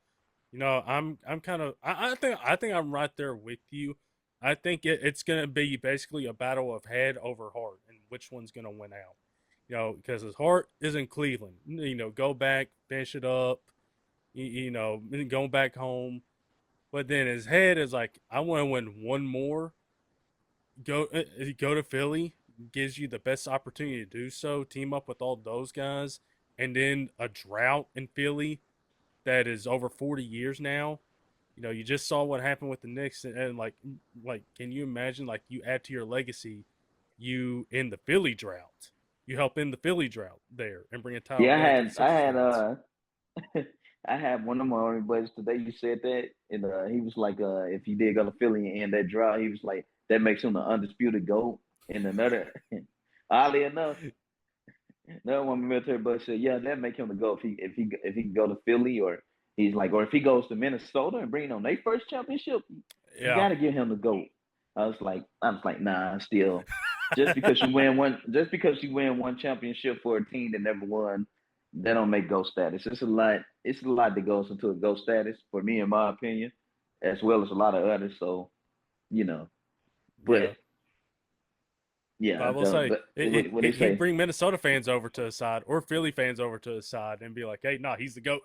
You know, I'm kind of I think I'm right there with you. I think it's gonna be basically a battle of head over heart and which one's gonna win out. You know, because his heart is in Cleveland. You know, go back, finish it up. You know, going back home. But then his head is like, I want to win one more. Go to Philly, gives you the best opportunity to do so. Team up with all those guys, and then a drought in Philly that is over 40 years now. You know, you just saw what happened with the Knicks, and like, can you imagine? Like, you add to your legacy, you in the Philly drought, you help in the Philly drought there, and bring a title yeah. back to the I Sixers had fans. I had one of my army buddies today. You said that, and he was like, if he did go to Philly and end that drought, he was like, that makes him the undisputed GOAT. And another, oddly enough, another one of my military buddies said, yeah, that make him the GOAT if he can go to Philly or he's like, or if he goes to Minnesota and bring on their first championship, you Yeah, got to give him the GOAT. I was like, nah, still, just because you win one championship for a team that never won, that don't make GOAT status. It's a lot that goes into a GOAT status for me, in my opinion, as well as a lot of others. So you know, but yeah. But I yeah, will say, but what they he'd say, bring Minnesota fans over to his side or Philly fans over to his side and be like, "Hey, nah, he's the goat."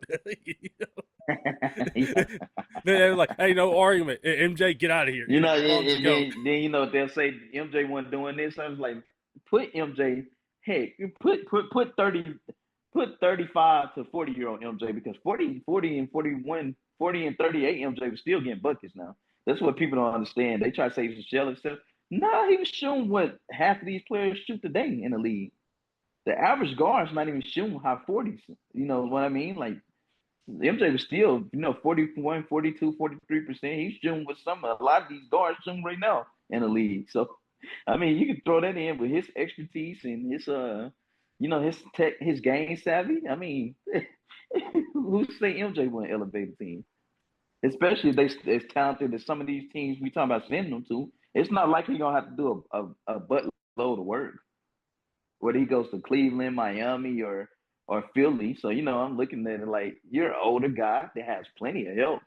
yeah. They're like, "Hey, no argument. MJ, get out of here. You know, LeBron's the and goat." then you know they'll say MJ wasn't doing this. I was like, put MJ, hey, put 35 to 40 year old MJ because 40 and 41, 40 and 38 MJ was still getting buckets now. That's what people don't understand. They try to say he's a shell of himself. No, he was shooting what half of these players shoot today in the league. The average guard's not even shooting high 40s. You know what I mean? Like MJ was still, 41, 42, 43%. He's shooting with a lot of these guards shooting right now in the league. So, I mean, you can throw that in with his expertise and his tech, his game savvy. I mean, who say MJ wouldn't elevate a team? Especially if they as talented as some of these teams we talking about sending them to. It's not like he's gonna have to do a buttload of work. Whether he goes to Cleveland, Miami, or Philly. So, I'm looking at it like you're an older guy that has plenty of help.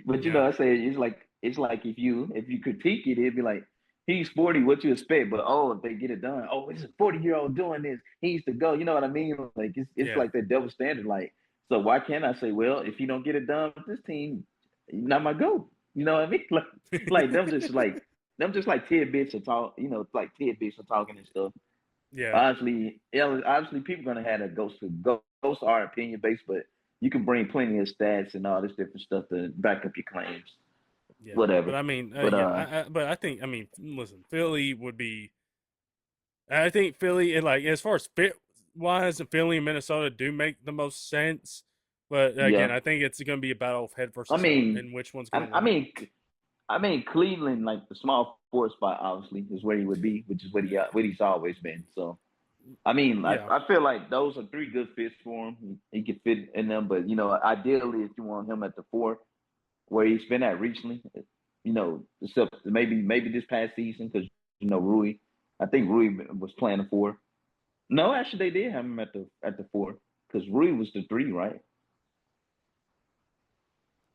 But Yeah. I say it's like if you critique it, it'd be like he's 40, what you expect? But if they get it done, it's a 40-year-old doing this. He needs to go. You know what I mean? Like it's Yeah. like that double standard. Like, so why can't I say, well, if you don't get it done with this team, you're not my go. You know what I mean? Like them just like tidbits of talk, like tidbits of talking and stuff. Yeah. Obviously, people gonna have a ghost our opinion based, but you can bring plenty of stats and all this different stuff to back up your claims. Yeah. Whatever. But I mean, But but I think, I mean, listen, Philly would be. I think Philly, and like as far as fit wise, Philly and Minnesota do make the most sense. But again, yeah, I think it's going to be a battle of head I versus heart, mean, and which one's I, going to I win. mean, I mean, Cleveland, like the small forward spot, obviously is where he would be, which is what he's always been. So, I mean, Yeah. I feel like those are three good fits for him. He could fit in them, but ideally, if you want him at the four, where he's been at recently, except maybe this past season because Rui, I think Rui was playing the four. No, actually, they did have him at the four because Rui was the three, right?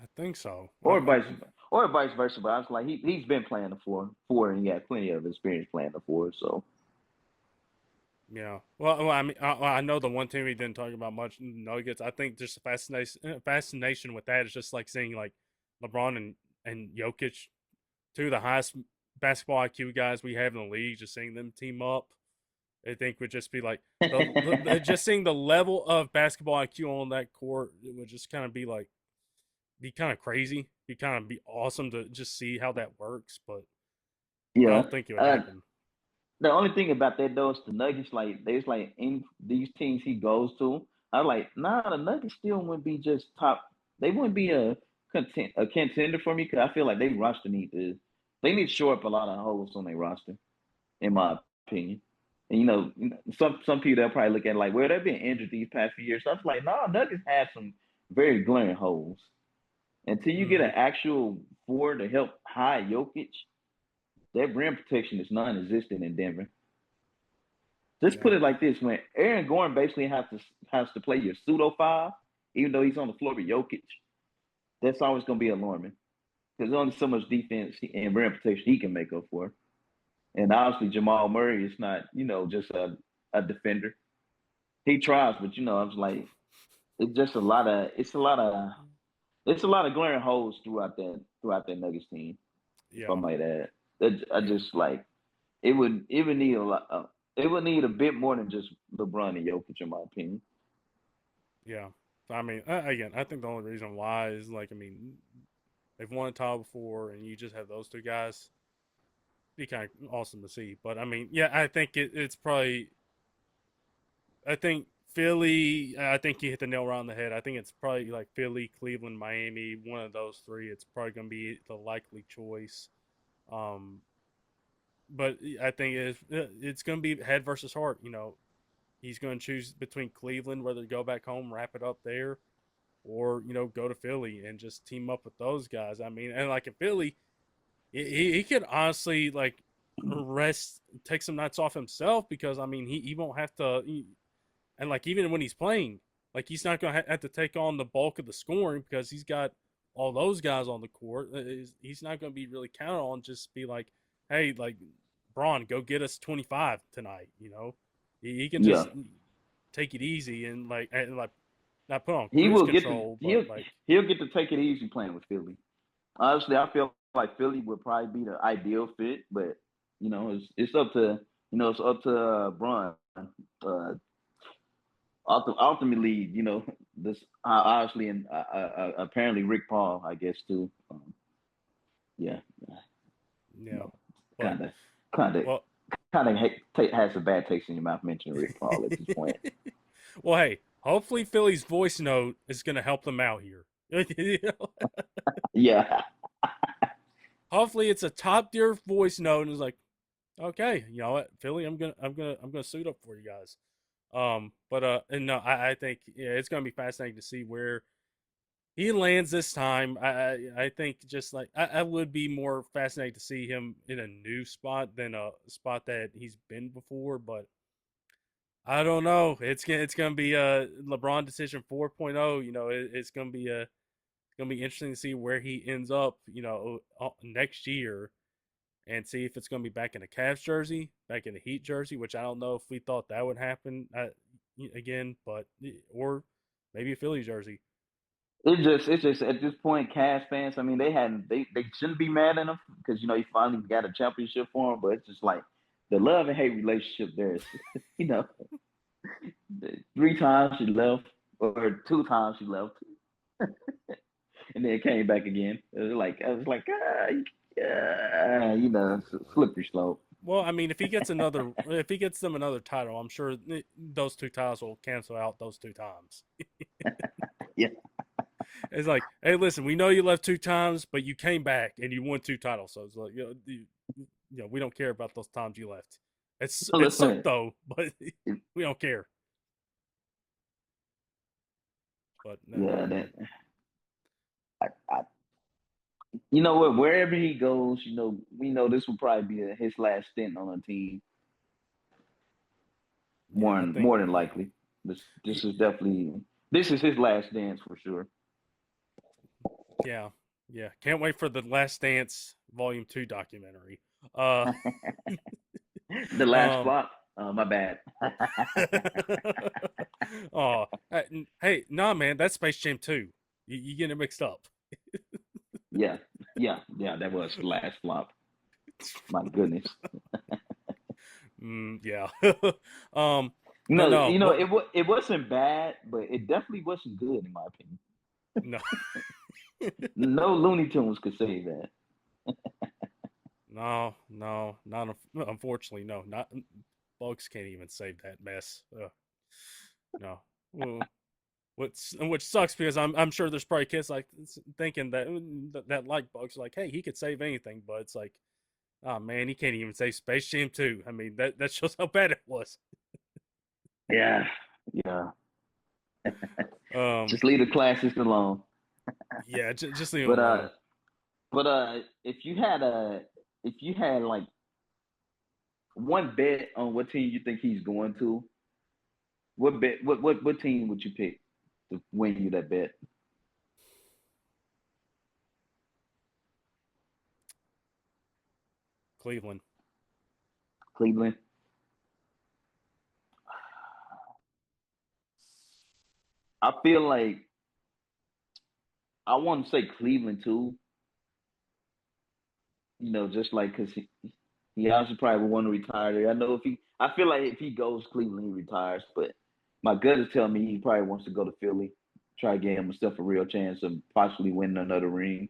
I think so. Or vice versa. But I was like, he's been playing the four, and he had plenty of experience playing the four. So Yeah. Well, I mean, I know the one team we didn't talk about much, Nuggets. I think just the fascination with that is just like seeing like LeBron and Jokic, two of the highest basketball IQ guys we have in the league. Just seeing them team up, I think would just be like just seeing the level of basketball IQ on that court. It would just kind of be kind of crazy. Be awesome to just see how that works, but I yeah. don't think it would Uh, happen. the only thing about that though is the Nuggets. Like there's like in these teams he goes to, I'm like, nah, the Nuggets still wouldn't be just top. They wouldn't be a contender for me because I feel like they need to shore up a lot of holes on their roster, in my opinion. And some people they'll probably look at it like, well, they've been injured these past few years. So I was like, no, Nuggets have some very glaring holes. Until you get Mm-hmm. an actual four to help hide Jokic, that rim protection is non-existent in Denver. Just put Yeah. it like this: when Aaron Gordon basically has to play your pseudo five, even though he's on the floor with Jokic, that's always going to be alarming because there's only so much defense and rim protection he can make up for. And obviously Jamal Murray is not, just a defender. He tries, but I was like, it's a lot of glaring holes throughout that Nuggets team. If I Yeah. might add, I Yeah. just like it would need a lot. It would need a bit more than just LeBron and Jokic, in my opinion. Yeah. I mean, again, I think the only reason why is like, I mean, they've won a title before, and you just have those two guys. Be kind of awesome to see. But I mean, yeah, I think it's probably. I think Philly. I think you hit the nail right on the head. I think it's probably like Philly, Cleveland, Miami. One of those three. It's probably going to be the likely choice. Um, but I think it's going to be head versus heart. He's going to choose between Cleveland, whether to go back home, wrap it up there, or go to Philly and just team up with those guys. I mean, and like in Philly, he could honestly like rest, take some nights off himself because I mean he won't have to, and like even when he's playing, like he's not gonna have to take on the bulk of the scoring because he's got all those guys on the court. He's not gonna be really counted on. Just be like, hey, like Braun, go get us 25 tonight. He can Yeah, just take it easy and not put on he cruise will get to control, but he'll like he'll get to take it easy playing with Philly. Honestly, I feel like Philly would probably be the ideal fit, but it's up to Bron. Uh, ultimately, this obviously and apparently Rick Paul, I guess too. Yeah, yeah, but kind of, kind of, well, kind of has a bad taste in your mouth mentioning Rick Paul at this point. well, hey, hopefully Philly's voice note is going to help them out here. Yeah. Hopefully it's a top tier voice note and it's like, okay, you know what, Philly, I'm gonna suit up for you guys. And no, I think yeah, it's gonna be fascinating to see where he lands this time. I think just like I would be more fascinated to see him in a new spot than a spot that he's been before, but I don't know. It's gonna be a LeBron decision 4.0. You know, it's gonna be interesting to see where he ends up. You know, next year and see if it's gonna be back in a Cavs jersey, back in the Heat jersey, which I don't know if we thought that would happen again, but or maybe a Philly jersey. It's just at this point, Cavs fans. I mean, they shouldn't be mad at him because he finally got a championship for him. But it's just like the love and hate relationship there is, you know, 3 times she left or 2 times she left, and then came back again. I was like, yeah, it's a slippery slope. Well, I mean, if he gets them another title, I'm sure those 2 titles will cancel out those 2 times. Yeah, It's like, hey, listen, we know you left 2 times, but you came back and you won 2 titles. So it's like, we don't care about those times you left. so It sucked listen, though, but we don't care. But yeah, I you know what? Wherever he goes, we know this will probably be his last stint on a team. yeah, More I than think, more than likely, this is his last dance for sure. yeah, yeah. Can't wait for the Last Dance Volume 2 documentary. Uh, The last um, flop. My bad. oh, hey, nah, man, that's Space Jam 2. You getting it mixed up. Yeah, yeah. That was the last flop. My goodness. Yeah. But No, no, what? it wasn't bad, but it definitely wasn't good in my opinion. No, No Looney Tunes could save that. no, not unfortunately, no, not Bugs can't even save that mess. No. Well, which sucks because I'm sure there's probably kids like thinking that like Bugs like, hey, he could save anything, but it's like, oh man, he can't even save Space Jam 2. I mean, that shows how bad it was. Yeah, yeah. Um, Just leave the classics alone. yeah, just leave it But alone. if you had like one bet on what team you think he's going to, what team would you pick to win you that bet? Cleveland. Cleveland. I feel like I want to say Cleveland too. Just like because he also probably would want to retire there. I feel like if he goes Cleveland, he retires. But my gut is telling me he probably wants to go to Philly, try to get himself a real chance of possibly winning another ring.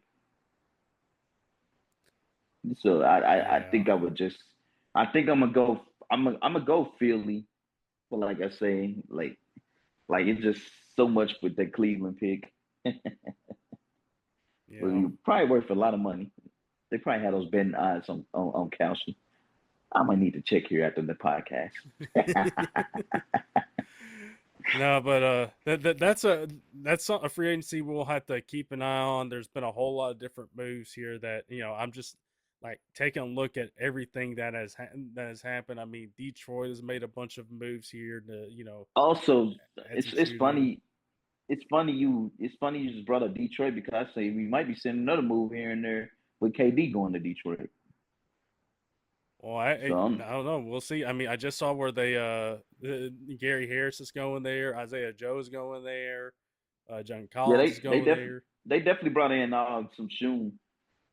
So I Yeah, think I think I'm gonna go Philly. But like I say, like it's just so much with the Cleveland pick. But yeah. you probably worth a lot of money. They probably had those betting odds on Council. I might need to check here after the podcast. No, but that's a free agency we'll have to keep an eye on. There's been a whole lot of different moves here that I'm just like taking a look at everything that has happened. I mean, Detroit has made a bunch of moves here to Also, add it's some it's shooting. funny. It's funny you just brought up Detroit because I say we might be seeing another move here and there with KD going to Detroit. Well, So I don't know. We'll see. I mean, I just saw where Gary Harris is going there, Isaiah Joe is going there, John yeah, Collins they is they going definitely there. they definitely brought in some Shun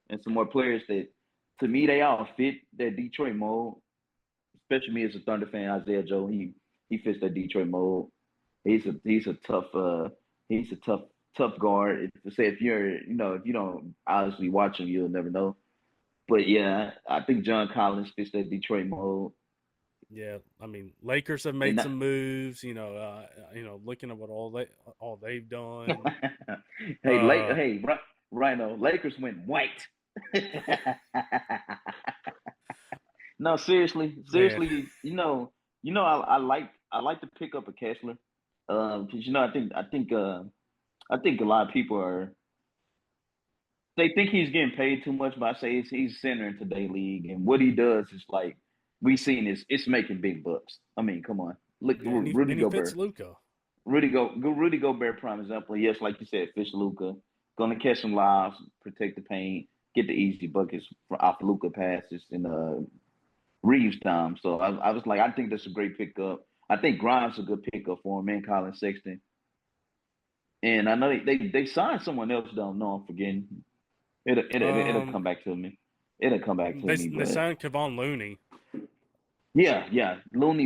and some more players that to me they all fit that Detroit mold. Especially me as a Thunder fan, Isaiah Joe, he fits that Detroit mold. He's a tough guard. If if you don't obviously watch him, you'll never know. But yeah, I think John Collins fits that Detroit mold. Yeah, I mean, Lakers have And made some moves. Looking at what all they've done. Uh, hey, Rhino, Lakers went white. No, man, seriously, I like to pick up a Kessler, because I think a lot of people are they think he's getting paid too much, but I say he's center in today's league, and what he does is like we seen is it's making big bucks. I mean, come on, look, yeah, Rudy and he fits Gobert, Luca. Rudy Gobert, prime example. Yes, like you said, Fish Luca gonna catch some lives, protect the paint, get the easy buckets off Luca passes in Reeves time. So I was like, I think that's a great pickup. I think Grimes is a good pickup for him, and Colin Sexton. And I know they signed someone else. Don't know. I'm forgetting. It'll Um, come back to me. It'll come back to me. they But signed Kevon Looney. yeah. Looney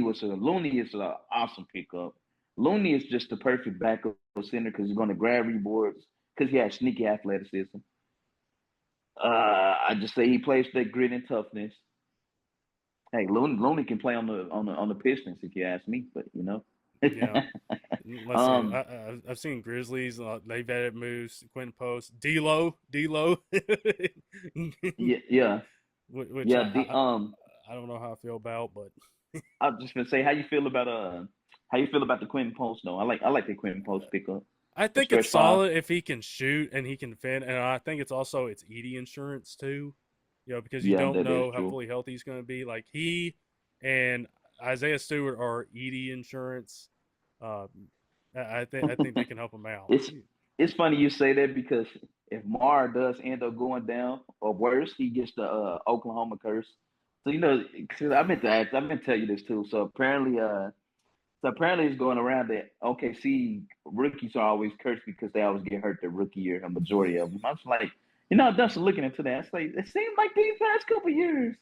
is an awesome pickup. Looney is just the perfect backup center because he's going to grab reboards because he has sneaky athleticism. I just say he plays that grit and toughness. Hey, Looney can play on the Pistons if you ask me. But Yeah, let's see. um, I've seen Grizzlies. They've added moves. Quentin Post, D'Lo, yeah, yeah, which yeah. I don't know how I feel about, but I was just gonna say, how you feel about the Quentin Post though? I like the Quentin Post pickup, I the think it's stretch five. solid if he can shoot and he can defend, and I think it's Edie insurance too. Because you Yeah, don't that is know how true. fully healthy he's going to be. Like he and Isaiah Stewart are Edie insurance. Uh, I think they can help him out. It's it's funny you say that because if Mar does end up going down or worse, he gets the Oklahoma curse. So 'cause I've been telling you this too. So apparently it's going around that OKC rookies are always cursed because they always get hurt their rookie year, a majority of them. I was like, I've done some looking into that. It's like it seems like these past couple years,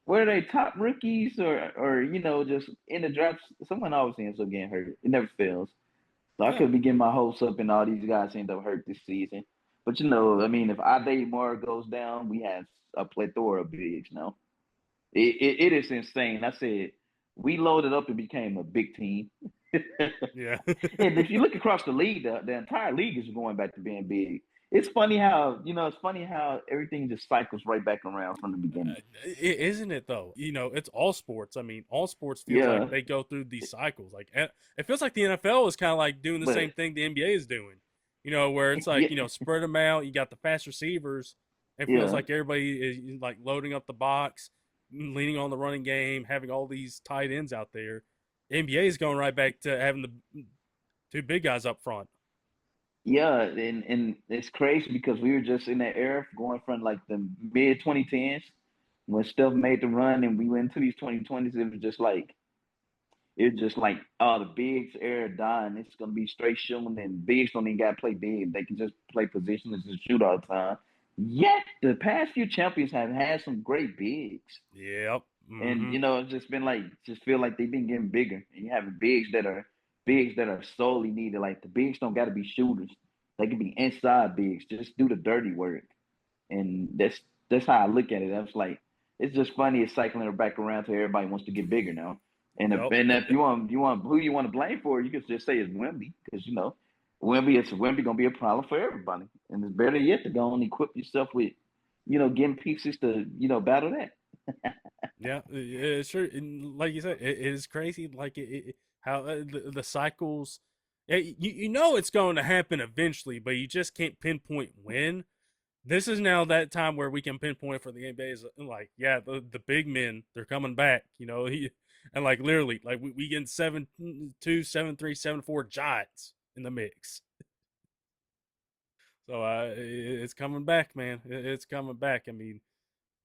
were they top rookies or just in the draft, someone always ends up getting hurt. It never fails. So I Yeah, could be getting my hopes up and all these guys end up hurt this season. But I mean, if Ade Moore goes down, we have a plethora of bigs now. It is insane. I said we loaded up and became a big team. yeah. And if you look across the league, the entire league is going back to being big. It's funny how everything just cycles right back around from the beginning. Isn't it though? It's all sports. I mean, all sports feels like Yeah, they go through these cycles. Like it feels like the NFL is kind of like doing the but same thing the NBA is doing. Where it's like yeah, spread them out. You got the fast receivers. It feels yeah, like everybody is like loading up the box, leaning on the running game, having all these tight ends out there. The NBA is going right back to having the two big guys up front. yeah, and it's crazy because we were just in that era going from like the mid 2010s when stuff made the run and we went into these 2020s. It was just like oh, the bigs era dying. It's gonna be straight shooting, and bigs don't even got to play big. They can just play position and just shoot all the time. Yet the past few champions have had some great bigs, Yep. and Mm-hmm. it's just been like just feel like they've been getting bigger. And you have bigs that are solely needed. Like the bigs don't got to be shooters. They can be inside bigs. Just do the dirty work, and that's how I look at it. I was like, it's just funny. It's cycling back around to everybody wants to get bigger now. Yep. If you want who you want to blame for, you can just say it's Wemby because Wemby gonna be a problem for everybody, and it's better yet to go and equip yourself with getting pieces to battle that. Yeah, it's true. And like you said, it is crazy. Like how the cycles. You know it's going to happen eventually, but you just can't pinpoint when. This is now that time where we can pinpoint for the NBA is like, yeah, the big men they're coming back. And like literally, like we get 7-2, 7-3, 7-4 Giants in the mix. So it's coming back, man. It's coming back. I mean,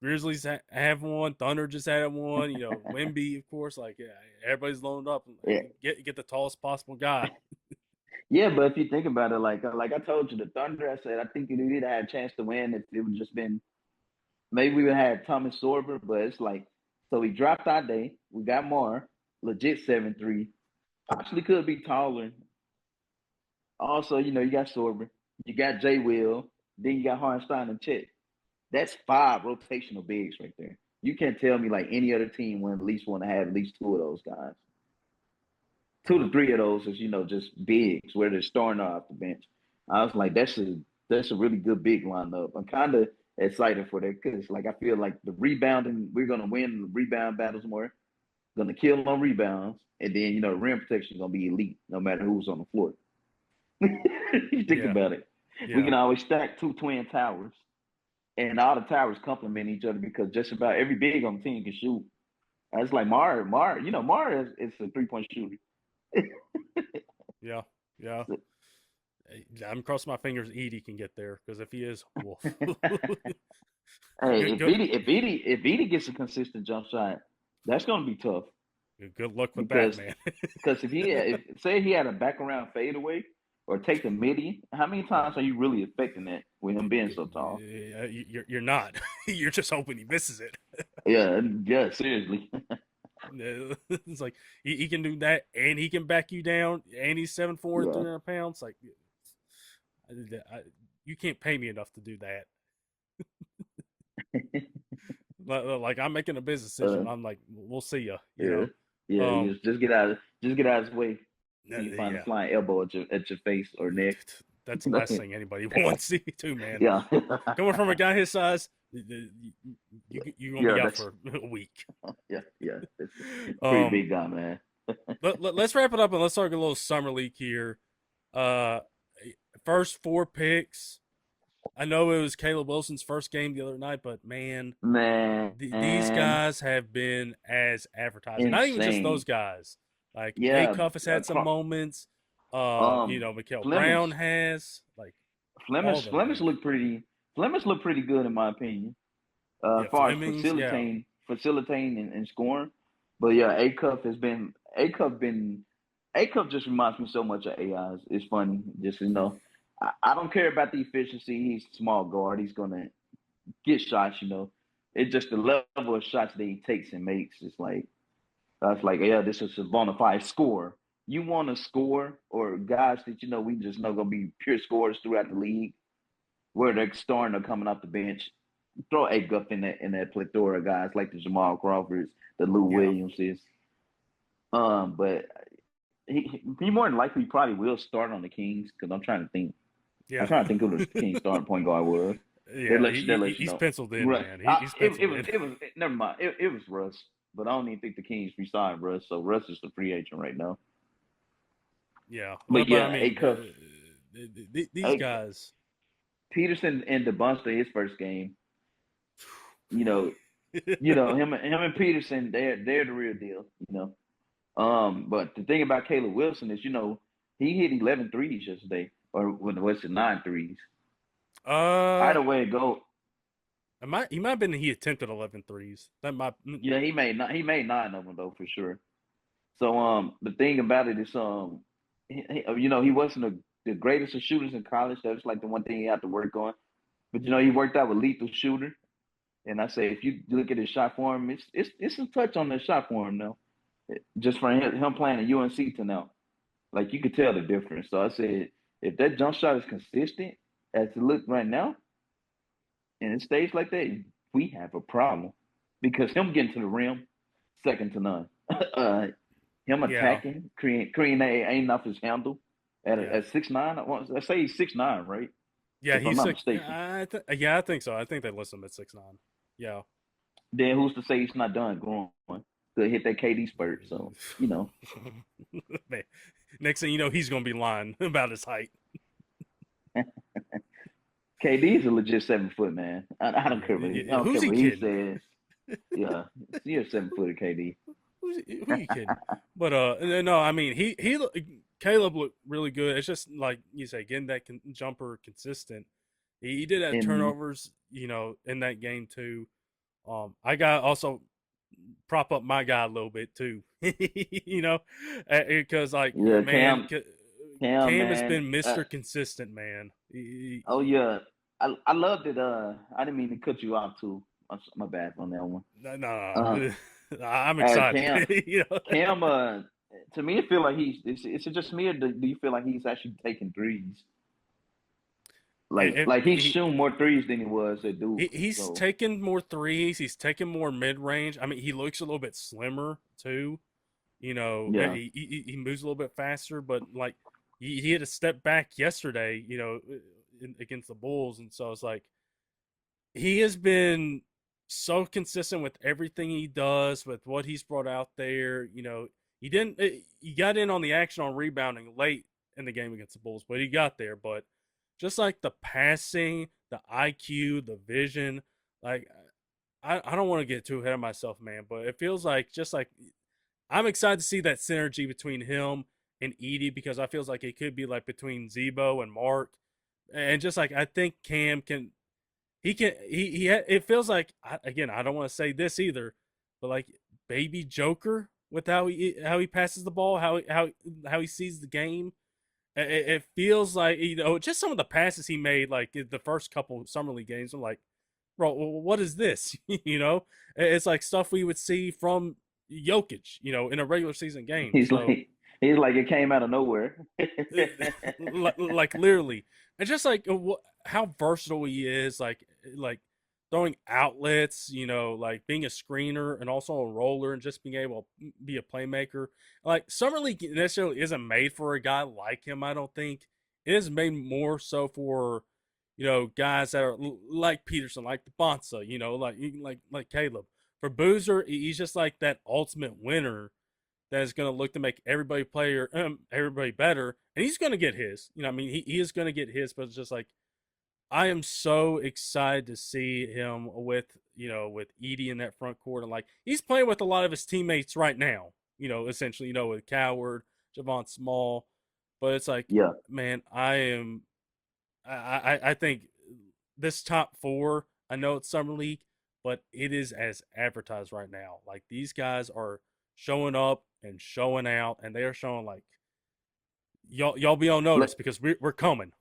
Grizzlies have one. Thunder just had one. Wemby, of course. Like, yeah, everybody's loaned up. Yeah, Get the tallest possible guy. yeah, but if you think about it, like I told you, the Thunder, I said I think you'd have had a chance to win if it would just been maybe we would have had Thomas Sorber, but it's like so we dropped our day. We got more legit 7-3. Possibly could be taller. Also, you got Sorber, you got Jay Will, then you got Hartenstein and Chet. That's five rotational bigs right there. You can't tell me like any other team will at least want to have at least two of those guys. Two Yeah. to three of those is just bigs where they're starting off the bench. I was like, that's a really good big lineup. I'm kind of excited for that because like I feel like the rebounding we're gonna win the rebound battles more, gonna kill on rebounds, and then the rim protection is gonna be elite no matter who's on the floor. You think Yeah. about it. We Yeah. can always stack two twin towers, and all the towers complement each other because just about every big on the team can shoot. It's like Mar is a 3-point shooter. Yeah. Yeah. I'm crossing my fingers Edie can get there because if he is, woof. Hey, good, if good, Edie gets a consistent jump shot, that's gonna be tough good luck with that, because man. if say he had a back around fadeaway or take the midi, how many Yeah. times are you really affecting that with him being so tall? You're not. You're just hoping he misses it. Yeah, yeah, seriously. It's like he can do that, and he can back you down, and he's 7'4" and Yeah. 300 pounds. Like, I, you can't pay me enough to do that. Like I'm making a business uh, decision. I'm like, we'll see ya. yeah, yeah. You just get out of his way. So you find a Yeah. flying elbow at your face or neck. That's the last thing anybody wants too, man. Yeah, Coming from a guy his size, you're gonna yeah. be out That's for a week. yeah. It's a pretty Um, big guy, man. let's wrap it up and let's talk a little summer league here. Uh, first four picks. I know it was Caleb Wilson's first game the other night, but man, these Man, guys have been as advertised. Not even just those insane. guys. Like A Yeah, Cuff has had some moments. um, Mikael Brown Flemish, has like all of Flemish, them Flemish have. look pretty. Flemish look pretty good in my opinion. Yeah, As far as Flemings. Yeah, facilitating and scoring. But yeah, A Cup just reminds me so much of AI. It's funny, just I don't care about the efficiency. He's small guard. He's gonna get shots. It's just the level of shots that he takes and makes. It's like that's like yeah, this is a bona fide score. You want to score or guys that we just know gonna be pure scorers throughout the league, where they're starting or coming off the bench. Throw A Guff in that plethora of guys like the Jamal Crawfords, the Lou yeah, Williamses. But he more than likely probably will start on the Kings because I'm trying to think. I'm yeah, trying to think who the Kings starting point guard was. They yeah. let you. They let you He's know. penciled in, Russ. man. He's It penciled was. in. It was. Never mind. It was Russ. But I don't even think the Kings resigned Russ. So Russ is the free agent right now. Yeah, But but I yeah, A mean, Cuff, these A guys. Peterson and the Bunster his first game. You know, him and Peterson, they're the real deal. But the thing about Caleb Wilson is, he hit 11 threes yesterday, or was it 9 threes? uh, Either way it go, he might have been he attempted 11 threes. That might. yeah, he made 9 of them though for sure. So the thing about it is he wasn't the greatest of shooters in college. That was like the one thing he had to work on. But he worked out with lethal shooter. And I say if you look at his shot form, it's a touch on the shot form now. Just for him playing at UNC to now. Like you could tell the difference. So I said, if that jump shot is consistent as it looks right now, and it stays like that, we have a problem. Because him getting to the rim, second to none. Him Yeah, attacking, creating ain't off his handle yeah, at 6'9". I say he's 6'9", right? yeah. If I'm He's not six. mistaken. Yeah, I think so. I think they list him at 6'9". Yeah. Then who's to say he's not done growing? Could hit that KD spurt. So Man, next thing you know, he's gonna be lying about his height. KD is a legit 7 foot man. I don't care what I don't Who's care he what he kidding? says. Yeah, you're a 7 footer, KD. Who you kidding? But no, I mean Caleb looked really good. It's just like you say, getting that jumper consistent. He did have And turnovers, in that game too. I got also prop up my guy a little bit too, because like yeah, man, Cam, Cam has man. been Mister Consistent, man. Oh yeah, I loved it. I didn't mean to cut you off too. My bad on that one. Uh, No, I'm excited. Cam, Cam. To me, it feel like it's just me. Or do you feel like he's actually taking threes? Like he's shooting more threes than he was at Duke. he's So taken more threes. He's taken more mid range. I mean, he looks a little bit slimmer too. You know, yeah, he moves a little bit faster, but like he had a step back yesterday. Against the Bulls, and so it's like he has been so consistent with everything he does, with what he's brought out there. He got in on the action on rebounding late in the game against the Bulls, but he got there. But just like the passing, the IQ, the vision, like I don't want to get too ahead of myself, man, but it feels like just like I'm excited to see that synergy between him and Edie because I feels like it could be like between Zebo and Mark, and just like I think Cam can he can he it feels like again I don't want to say this either, but like baby Joker with how he passes the ball, how he sees the game. It feels like just some of the passes he made like the first couple summer league games. I'm like, bro, what is this? It's like stuff we would see from Jokic, in a regular season game. he's So like he's like it came out of nowhere. like literally, and just like how versatile he is, like throwing outlets, like being a screener and also a roller, and just being able to be a playmaker. Like summer league necessarily isn't made for a guy like him. I don't think it is made more so for guys that are like Peterson, like the Bonsa, like Caleb. For Boozer, he's just like that ultimate winner that is going to look to make everybody better, and he's going to get his. I mean, he is going to get his, but it's just like I am so excited to see him with Edie in that front court, and like he's playing with a lot of his teammates right now. Essentially, with Coward, Javon Small, but it's like, Yeah. man, I think this top four. I know it's summer league, but it is as advertised right now. Like these guys are showing up and showing out, and they are showing like y'all be on notice because we're coming.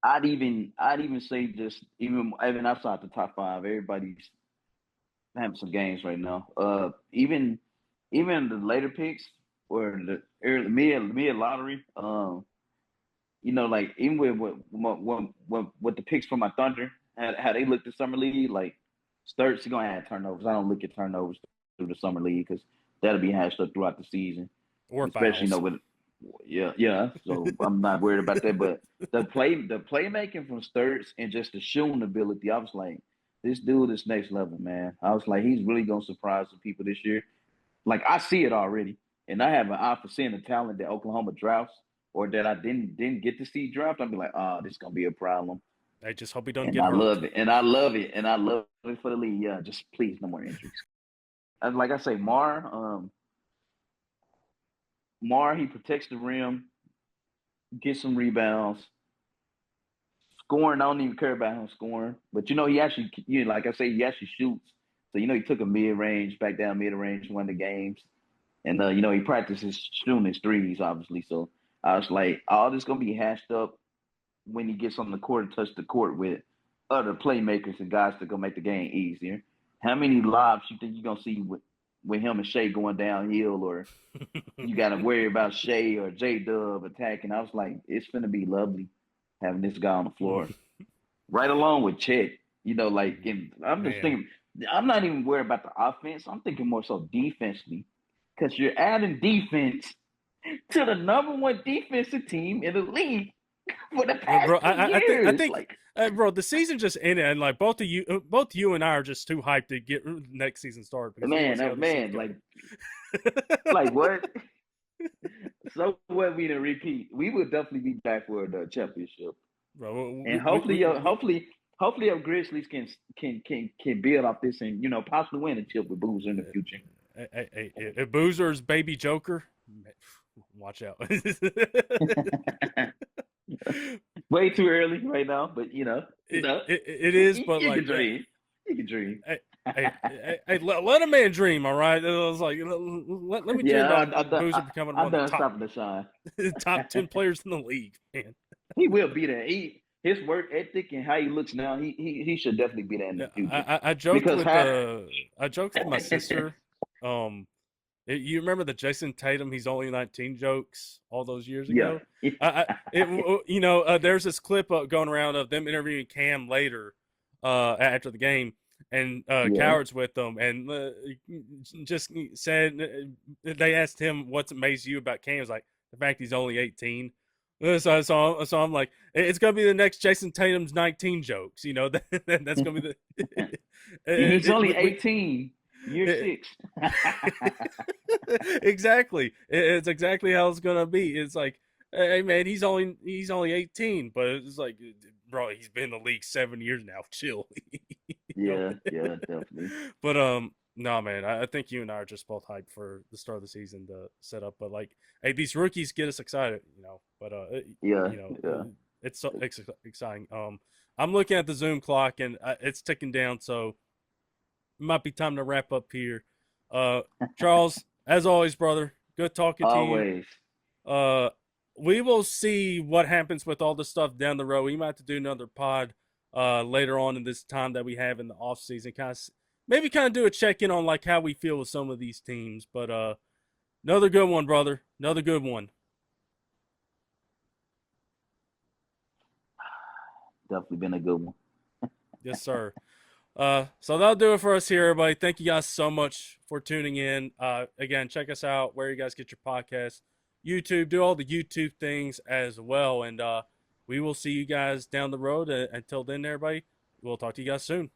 I'd even say just even outside the top five, everybody's having some games right now. Even the later picks or the early mid lottery. Like even with the picks for my Thunder, how they looked at summer league, like Sturts is gonna have turnovers. I don't look at turnovers through the summer league because that'll be hashed up throughout the season, Or especially fouls. with yeah. So I'm not worried about that. But the playmaking from Sturts and just the shooting ability, I was like, this dude is next level, man. I was like, he's really gonna surprise some people this year. Like I see it already, and I have an eye for seeing the talent that Oklahoma drafts or that I didn't get to see draft. I'll be like, this is gonna be a problem. I just hope he don't And get I hurt. love it, and I love it, and I love it for the league. Yeah, just please no more injuries. And like I say, Mar, he protects the rim, gets some rebounds. Scoring, I don't even care about him scoring. But he actually, like I say, he actually shoots. So he took a mid range, back down mid range, one of the games, and he practices shooting his threes, obviously. So I was like, all this gonna be hashed up when he gets on the court and touch the court with other playmakers and guys that gonna make the game easier. How many lobs you think you're gonna see with him and Shea going downhill, or you got to worry about Shea or J Dub attacking? I was like, it's gonna be lovely having this guy on the floor, right along with Chet. And I'm just Man, thinking, I'm not even worried about the offense. I'm thinking more so defensively, because you're adding defense to the number one defensive team in the league for the past bro, 2 I years. think, Like, bro, the season just ended, and like both you and I are just too hyped to get next season started because we want to man, see oh how the season man, go. like what? So what? We didn't repeat. We would definitely be back for the championship, Bro, and hopefully, our Grizzlies can build off this and possibly win a chip with Boozer in the future. if Boozer's baby Joker, watch out. Way too early right now, but it is, but you can like, dream. You can dream. let a man dream. All right, I was like, let me dream Yeah, about Boozer becoming I'm one of done the top stopping the shine. top 10 players in the league, man. He will be there. His work ethic and how he looks now, he should definitely be there in Yeah, the future. I joked Because with I joked with my sister. Um, You remember the Jason Tatum, he's only 19 jokes all those years Yeah. ago? There's this clip going around of them interviewing Cam later after the game, and Yeah. Coward's with them, and just said they asked him what's amazed you about Cam. He's like the fact he's only 18. So I'm like, it's gonna be the next Jason Tatum's 19 jokes. That's gonna be the. He's only We 18, year six. exactly. It's exactly how it's gonna be. It's like, hey man, he's only 18, but it's like, bro, he's been in the league 7 years now. Chill. Yeah, yeah, definitely. But no man, I think you and I are just both hyped for the start of the season to set up. But like, hey, these rookies get us excited, But Yeah, yeah. it's exciting. I'm looking at the Zoom clock and it's ticking down, so it might be time to wrap up here. Charles, as always, brother, good talking to you. Always. We will see what happens with all the stuff down the road. We might have to do another pod later on in this time that we have in the off season. Maybe do a check in on like how we feel with some of these teams. But another good one, brother. Another good one. Definitely been a good one. Yes, sir. So that'll do it for us here, everybody. Thank you guys so much for tuning in. Again, check us out where you guys get your podcasts. YouTube, do all the YouTube things as well. And we will see you guys down the road. Until then, everybody, we'll talk to you guys soon.